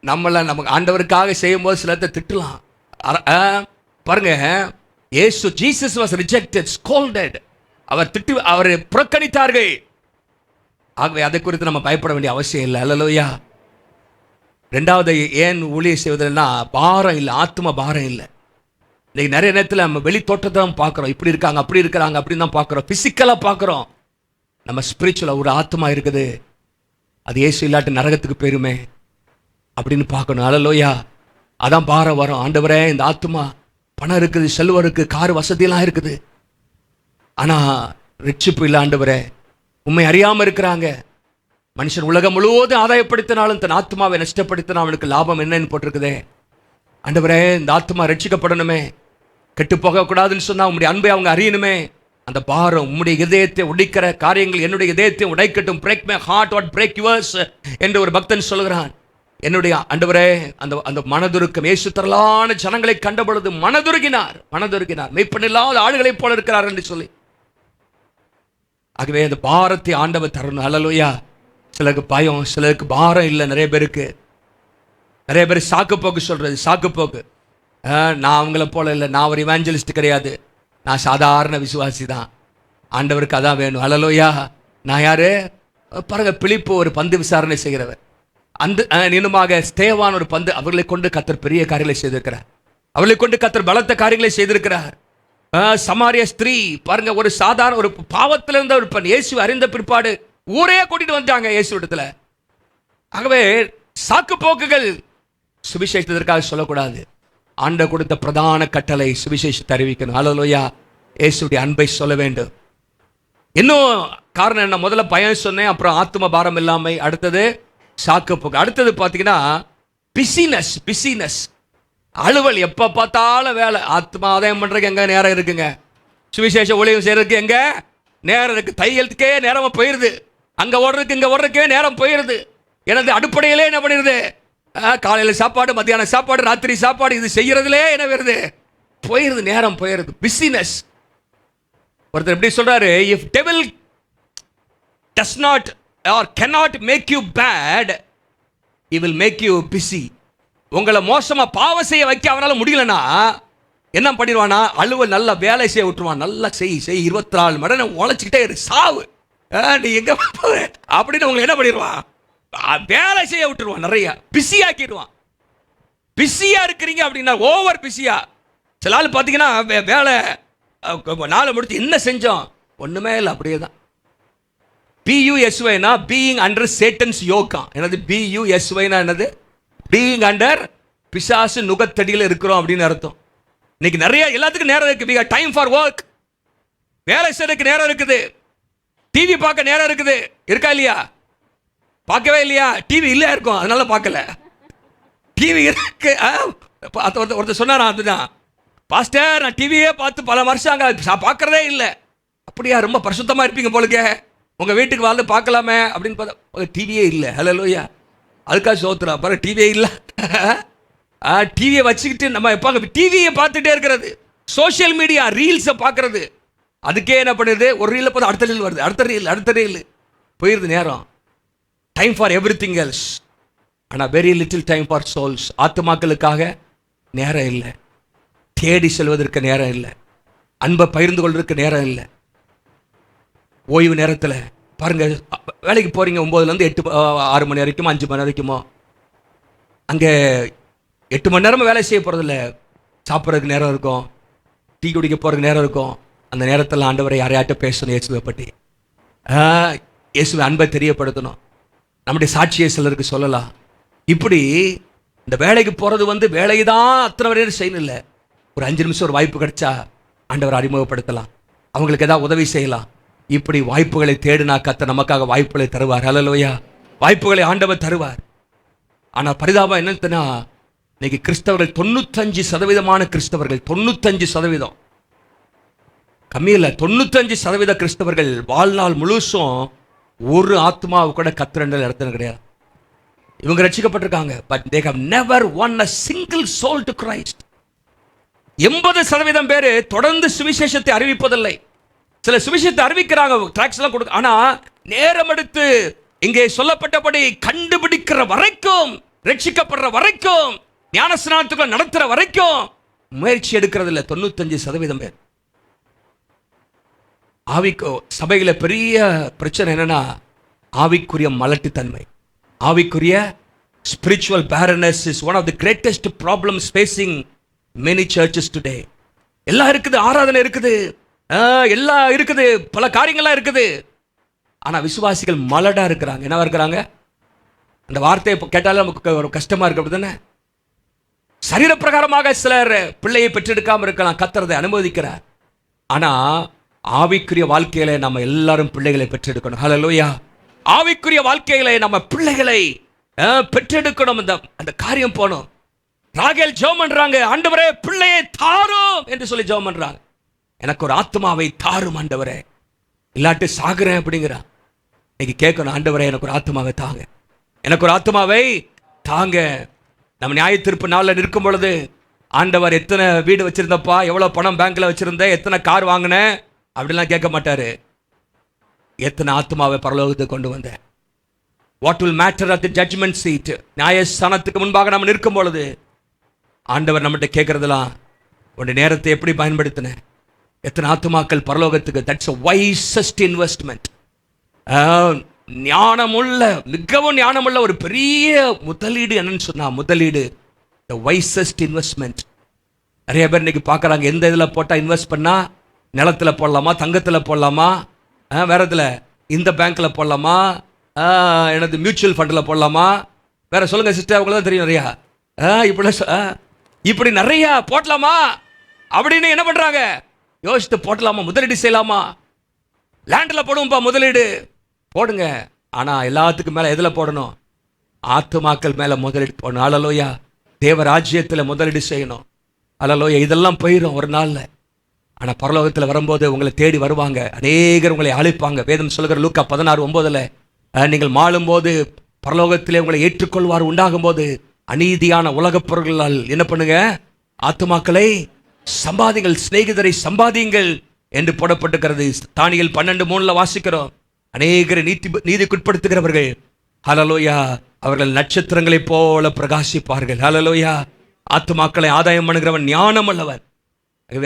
நமக்கு ஆண்டவருக்காக செய்யும் போது சிலத்தை திட்டலாம். பாருங்க, ஜீசஸ் வாஸ் ரிஜெக்டட், ஸ்கோல்டட். அவரை புறக்கணித்தார்கள். ஆகவே அதை குறித்து நம்ம பயப்பட வேண்டிய அவசியம் இல்லை. அல்லேலூயா. ரெண்டாவது, ஏன் ஊழியம் செய்வதுன்னா பாரம் இல்லை, ஆத்ம பாரம் இல்லை. இன்னைக்கு நிறைய நேரத்தில் நம்ம வெளி தோற்றத்தை தான் பார்க்குறோம், இப்படி இருக்காங்க அப்படி இருக்கிறாங்க அப்படின்னு தான் பார்க்குறோம், ஃபிசிக்கலாக பார்க்குறோம். நம்ம ஸ்பிரிச்சுவலாக ஒரு ஆத்மா இருக்குது, அது இயேசு இல்லாட்டி நரகத்துக்கு போயிருமே அப்படின்னு பார்க்கணும். அல்லேலூயா. அதான் பாரம் வரும். ஆண்டவரே, இந்த ஆத்மா பணம் இருக்குது, செல்வம் இருக்குது, கார் வசதியெல்லாம் இருக்குது, ஆனால் ரிட்சிப்பு இல்லை ஆண்டவரே, உண்மை அறியாமல் இருக்கிறாங்க. மனுஷன் உலகம் முழுவதும் ஆதாயப்படுத்தினாலும் தன் ஆத்மாவை நஷ்டப்படுத்தினா அவனுக்கு லாபம் என்னன்னு போட்டிருக்குதே. ஆண்டவரே, இந்த ஆத்மா ரட்சிக்கப்படணுமே, கெட்டு போகக்கூடாதுன்னு சொன்னா உங்களுடைய அன்பை அவங்க அறியணுமே. அந்த பாரம் உம்முடைய இதயத்தை உடைக்கிற காரியங்கள் என்னுடைய இதயத்தை உடைக்கட்டும். Break my heart what break yours என்று ஒரு பக்தன் சொல்கிறான். என்னுடைய ஆண்டவரே, அந்த அந்த மனதுருக்கம், இயேசு திரளான ஜனங்களை கண்ட பொழுது மனதுருகினார். மெய்ப்பனில்லாத ஆளுகளைப் போல இருக்கிறார் என்று சொல்லி. ஆகவே அந்த பாரத்தை ஆண்டவர் தரணும். அல்லேலூயா. சிலருக்கு பயம், சிலருக்கு பாரம் இல்லை. நிறைய பேர் சாக்கு போக்கு சொல்றது, சாக்கு போக்கு. நான் அவங்கள போல இல்லை, நான் ஒரு இவாஞ்சலிஸ்ட் கிடையாது, நான் சாதாரண விசுவாசி தான், ஆண்டவருக்கு அதான் வேணும். அல்லேலூயா. நான் யாரு பாருங்க, பிலிப்பு ஒரு பந்து விசாரணை செய்கிறவர், அந்த இன்னுமாக ஸ்தேவான் ஒரு பந்து, அவர்களை கொண்டு கர்த்தர் பெரிய காரியங்களை செய்திருக்கிறார், அவர்களை கொண்டு கர்த்தர் பலத்த காரியங்களை செய்திருக்கிறார். சமாரிய ஸ்திரீ பாருங்க, ஒரு சாதாரண ஒரு பாவத்தில் இருந்த ஒரு பெண், இயேசு அறிந்த பிற்பாடு ஊரே கூட்டிட்டு வந்தாங்க இயேசு இடத்துல. ஆகவே சாக்கு போக்குகள் சுவிசேஷத்திற்காக சொல்லக்கூடாது. ஆண்ட கொடுத்த பிரதான கட்டளை சுவிசேஷத்தை அறிவிக்கணும். அல்லேலூயா. இயேசுடைய அன்பை சொல்ல வேண்டும். இன்னும் காரணம் என்ன? முதல்ல பயம் சொன்னேன், அப்புறம் ஆத்ம பாரம் இல்லாமை, அடுத்தது சாக்கு போக்கு, அடுத்தது பார்த்தீங்கன்னா பிஸினஸ், அலுவல். எப்போ பார்த்தாலும் வேலை. ஆத்மா ஆதாயம் பண்ணுறதுக்கு எங்கே நேரம் இருக்குங்க? சுவிசேஷ ஊழியம் செய்கிறதுக்கு எங்கே நேரம் இருக்குது? தையலுக்கே நேரமாக போயிடுது, அங்கே ஓடுறதுக்கு இங்கே ஓடுறதுக்கே நேரம் போயிடுது. எனது அடிப்படையிலே என்ன பண்ணிடுது? காலையில் சாப்பாடு, மத்தியானம் சாப்பாடு, ராத்திரி சாப்பாடு, இது செய்யறதுலே என்ன வருது? போயிருது, நேரம் போயிருது. பிஸினஸ். ஒருத்தர் எப்படி சொல்றாரு, if devil does not or cannot make you bad, he will make you busy. உங்களை மோசமா பாவம் செய்ய வைக்க அவனால முடியலன்னா என்ன பண்ணிடுவானா? அலுவல் நல்லா வேலை செய்ய விட்டுருவான். நல்லா செய் 24 மணி நேரம் உழைச்சிக்கிட்டே இரு, சாவு, நீ எங்க அப்படின்னு உங்களை என்ன பண்ணிடுவான்? வேலை செய்ய விட்டுருவான், நிறைய பிஸி ஆக்கிடுவான். பிஸியா இருக்கிறீங்க அப்படின்னா, ஓவர் பிஸியா. சில ஆள் பார்த்தீங்கன்னா வேலை நாளை முடிச்சு என்ன செஞ்சோம், ஒண்ணுமே இல்லை, அப்படியே தான். BUSYனா பீயிங் அண்டர் சேட்டன்ஸ் யோகா. என்னது BUSYனா? என்னது? பீயிங் அண்டர் பிசாசு நுகத்தடியில் இருக்கிறோம் அப்படின்னு அர்த்தம். இன்னைக்கு நிறைய எல்லாத்துக்கும் நேரம் இருக்கு. டைம் ஃபார் ஒர்க், வேலை செய்யறதுக்கு நேரம் இருக்குது, டிவி பார்க்க நேரம் இருக்குது, இருக்கா இல்லையா? பார்க்கவே இல்லையா? டிவி இல்லை இருக்கும், அதனால பார்க்கல. டிவி இருக்கு. ஒருத்தர் சொன்னாரா, அதுதான் பாஸ்டர், நான் டிவியே பார்த்து பல வருஷம் அங்கே பார்க்கறதே இல்லை. அப்படியா? ரொம்ப பரிசுத்தமாக இருப்பீங்க போலுக்கே, உங்கள் வீட்டுக்கு வந்து பார்க்கலாமே அப்படின்னு பார்த்தா டிவியே இல்லை. ஹல்லேலூயா. அதுக்காக சோத்துறா பாரு, டிவியே இல்லை. டிவியை வச்சுக்கிட்டு நம்ம எப்போ டிவியை பார்த்துட்டே இருக்கிறது, சோஷியல் மீடியா ரீல்ஸை பார்க்கறது, அதுக்கே என்ன பண்ணுது? ஒரு ரீலில் பார்த்து அடுத்த ரீல் வருது, அடுத்த ரீல் போயிருது நேரம். டைம் ஃபார் எவ்ரிதிங் எல்ஸ், ஆனால் very little time for souls. ஆத்மாக்களுக்காக நேரம் இல்லை, தேடி செல்வதற்கு நேரம் இல்லை, அன்பை பகிர்ந்து கொள்வதற்கு நேரம் இல்லை. ஓய்வு நேரத்தில் பாருங்க, வேலைக்கு போறீங்க 9லேருந்து 6 மணி வரைக்கும், 5 மணி வரைக்குமோ, அங்கே 8 மணி நேரமும் வேலை செய்ய போகிறதில்ல. சாப்பிட்றதுக்கு நேரம் இருக்கும், டீ குடிக்க போகிறதுக்கு நேரம் இருக்கும். அந்த நேரத்தில் ஆண்டவரை யாரையாட்ட பேசணும், இயேசுவை பற்றி, இயேசுவை அன்பை தெரியப்படுத்தணும், நம்முடைய சாட்சியை சிலருக்கு சொல்லலாம். இப்படி இந்த வேலைக்கு போகிறது வேலையை தான் அத்தனை வரையும் செய்யணும் இல்லை. ஒரு 5 நிமிஷம் ஒரு வாய்ப்பு கிடைச்சா ஆண்டவரை அறிமுகப்படுத்தலாம், அவங்களுக்கு ஏதாவது உதவி செய்யலாம். இப்படி வாய்ப்புகளை தேடினா கர்த்தர் நமக்காக வாய்ப்புகளை தருவார். ஹல்லேலூயா. வாய்ப்புகளை ஆண்டவர் தருவார். ஆனால் பரிதாபம் என்னன்னா, இன்னைக்கு கிறிஸ்தவர்கள் 95% கிறிஸ்தவர்கள், 95% கம்மி இல்லை, 95% கிறிஸ்தவர்கள் வாழ்நாள் முழுசும் ஒரு ஆத்மாவை கூட கர்த்தர் இடத்துல கிடையாது. இவங்க ரட்சிக்கப்பட்டிருக்காங்க, but they have never won a single soul to Christ. 80% பேர் தொடர்ந்து சுவிசேஷத்தை அறிவிப்பதில்லை. சில சுவிசேஷத்தை அறிவிக்கிறாங்க, ட்ராக்ஸ் எல்லாம் கொடுக்க, ஆனா நேரம் எடுத்து இங்கே சொல்லப்பட்டபடி கண்டுபிடிக்கிற வரைக்கும், ரட்சிக்கப்படுற வரைக்கும், ஞானஸ்நானத்துக்குள்ள நடத்துற வரைக்கும் முயற்சி எடுக்கிறது இல்லை 95% பேர். ஆவிக்கு சபையில பெரிய பிரச்சனை என்னன்னா, ஆவிக்குரிய மலட்டுத்தன்மை, ஆவிக்குரிய spiritual barrenness is one of the greatest problems facing many churches today. எல்லாம் இருக்குது, ஆராதனை இருக்குது, எல்லாம் இருக்குது, பல காரியங்கள்லாம் இருக்குது. ஆனா விசுவாசிகள் மலடா இருக்கிறாங்க. என்னவா இருக்கிறாங்க? அந்த வார்த்தையை கேட்டாலே நமக்கு ஒரு கஷ்டமா இருக்கு, அப்படிதானே? சரீர பிரகாரமாக சிலர் பிள்ளையை பெற்றெடுக்காம இருக்கலாம், கர்த்தர் அனுமதிக்கிறார். ஆனா ஆவிக்குரிய வாழ்க்கையில நம்ம எல்லாரும் பிள்ளைகளை பெற்றெடுக்கணும். ஹல்லேலூயா. ஆவிக்குரிய வாழ்க்கையில நம்ம பிள்ளைகளை பெற்றெடுக்கணும். அந்த காரியம் போனோம். ராகேல் ஜெபம் பண்றாங்க, ஆண்டவரே பிள்ளையை தாரும் என்று சொல்லி ஜெபம் பண்றாங்க. எனக்கு ஒரு ஆத்மாவை தாரும் ஆண்டவரே, இல்லாட்டி சாகுறேன் அப்படிங்கிறான். இன்னைக்கு கேட்கணும், ஆண்டவரே எனக்கு ஒரு ஆத்மாவை தாங்க, எனக்கு ஒரு ஆத்மாவை தாங்க. நம்ம நியாய தீர்ப்பு நாளில் நிற்கும் பொழுது, ஆண்டவர் எத்தனை வீடு வச்சிருந்தப்பா, எவ்வளவு பணம் பேங்க்ல வச்சிருந்த, எத்தனை கார் வாங்கின அப்படிலாம் கேட்க மாட்டாரு. எத்தனை ஆத்மாவை பரலோகத்துக்கு கொண்டு வந்த. What will matter at the judgement seat, நியாயஸ்தானத்துக்கு முன்பாக நம்ம நிற்கும் பொழுது ஆண்டவர் நம்மகிட்ட கேட்கறதெல்லாம், உன்னுடைய நேரத்தை எப்படி பயன்படுத்தின, எத்தனை ஆத்மாக்கள் பரலோகத்துக்கு. That's a wisest investment. ஞானமுள்ள, மிகவும் ஞானமுள்ள ஒரு பெரிய முதலீடு. என்னன்னு சொன்னா, முதலீடு the wisest investment. நிறைய பேர் இன்னைக்கு பார்க்குறாங்க, எந்த இதில் போட்டால் இன்வெஸ்ட் பண்ணா, நிலத்தில் போடலாமா, தங்கத்தில் போடலாமா, வேற இதில் இந்த பேங்க்கில் போடலாமா, எனது மியூச்சுவல் ஃபண்டில் போடலாமா, வேற சொல்லுங்க சிஸ்டர், அவங்களுக்கு தான் தெரியும் நிறையா. இப்படி நிறைய போடலாமா அப்படின்னு என்ன பண்றாங்க, யோசித்து போடலாமா, முதலீடு செய்யலாமா, லேண்டில் போடுவோம்ப்பா, முதலீடு போடுங்க. ஆனா எல்லாத்துக்கும் மேல எதுல போடணும்? ஆத்துமாக்கள் மேல முதலீடு போடணும். அல்லேலூயா. தேவ ராஜ்யத்தில் முதலீடு செய்யணும். அல்லேலூயா. இதெல்லாம் போயிடும் ஒரு நாள்ல. ஆனா பரலோகத்தில் வரும்போது உங்களை தேடி வருவாங்க, அநேகர் உங்களை அழைப்பாங்க. வேதம் சொல்லுகிற லூக்கா 16:9, நீங்கள் மாளும் போது பரலோகத்திலே உங்களை ஏற்றுக்கொள்வார். உண்டாகும் போது அநீதியான உலகப் பொருள்களால் என்ன பண்ணுங்க, ஆத்துமாக்களை சம்பாதிங்கள், சிநேகிதரை சம்பாதிங்கள் என்று போடப்பட்டிருக்கிறது. தானியேல் 12:3 வாசிக்கிறோம். அநேகரை நீதிக்குட்படுத்துகிறவர்கள், ஹல்லேலூயா, அவர்கள் நட்சத்திரங்களைப் போல பிரகாசிப்பார்கள். ஹல்லேலூயா. ஆத்துமாக்களை ஆதாயம் பண்ணுகிறவன் ஞானம் உள்ளவன்.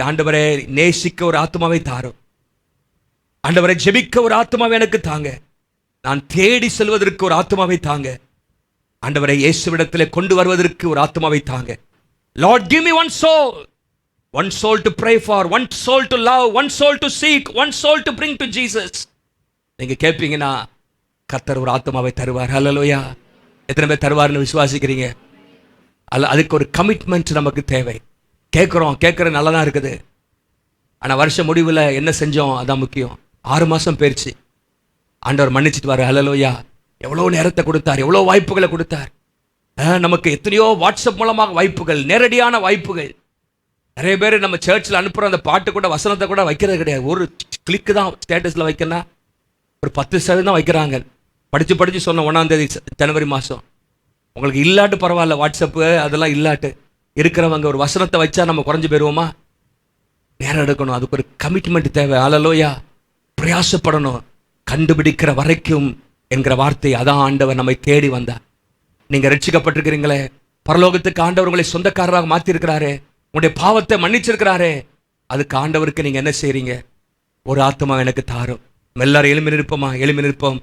ஆண்டவரே நேசிக்க ஒரு ஆத்மாவை தாரும், ஆண்டவரை ஜெபிக்க ஒரு ஆத்மாவை எனக்கு தாங்க, நான் தேடி செல்வதற்கு ஒரு ஆத்மாவை தாங்க, ஆண்டவரை இயேசுவிடத்திலே கொண்டு வருவதற்கு ஒரு ஆத்மாவை தாங்க. Lord, give me one soul to pray for, one soul to love, one soul to seek, one soul to bring to Jesus. நீங்க கேட்பீங்கன்னா கர்த்தர் ஒரு ஆத்மாவை தருவார். ஹல்லேலூயா. எத்தனை பேர் தருவார்னு விசுவாசிக்கிறீங்க? அதுக்கு ஒரு கமிட்மெண்ட் நமக்கு தேவை. கேட்குற நல்லா தான் இருக்குது, ஆனால் வருஷ முடிவில் என்ன செஞ்சோம் அதான் முக்கியம். 6 மாதம் போயிடுச்சு, ஆண்டவர் மன்னிச்சிட்டு வாரு. ஹல்லேலூயா. எவ்வளோ நேரத்தை கொடுத்தார், எவ்வளோ வாய்ப்புகளை கொடுத்தார் நமக்கு. எத்தனையோ வாட்ஸ்அப் மூலமாக வாய்ப்புகள், நேரடியான வாய்ப்புகள். நிறைய பேர் நம்ம சர்ச்சில் அனுப்புகிற அந்த பாட்டு கூட, வசனத்தை கூட வைக்கிறது கிடையாது. ஒரு கிளிக்கு தான் ஸ்டேட்டஸில் வைக்கணும்னா ஒரு 10% தான் வைக்கிறாங்க. படித்து சொன்ன 1ஆம் தேதி ஜனவரி மாதம். உங்களுக்கு இல்லாட்டு பரவாயில்ல, வாட்ஸ்அப்பு அதெல்லாம் இல்லாட்டு இருக்கிறவங்க ஒரு வசனத்தை வச்சா நம்ம குறைஞ்சி போயிடுவோமா? நேரம் எடுக்கணும், அதுக்கு ஒரு கமிட்மெண்ட் தேவை. ஹல்லேலூயா. பிரயாசப்படணும். கண்டுபிடிக்கிற வரைக்கும் என்கிற வார்த்தை, அதான் ஆண்டவர் நம்மை தேடி வந்தார். நீங்க ரட்சிக்கப்பட்டிருக்கிறீங்களே, பரலோகத்துக்கு ஆண்டவர் உங்களை சொந்தக்காரராக மாற்றிருக்கிறாரு, உங்களுடைய பாவத்தை மன்னிச்சிருக்கிறாரு. அதுக்கு ஆண்டவருக்கு நீங்க என்ன செய்றீங்க? ஒரு ஆத்மா எனக்கு தாரும். எல்லாரும் எழுமி நிற்போமா? எழுமி நிற்போம்.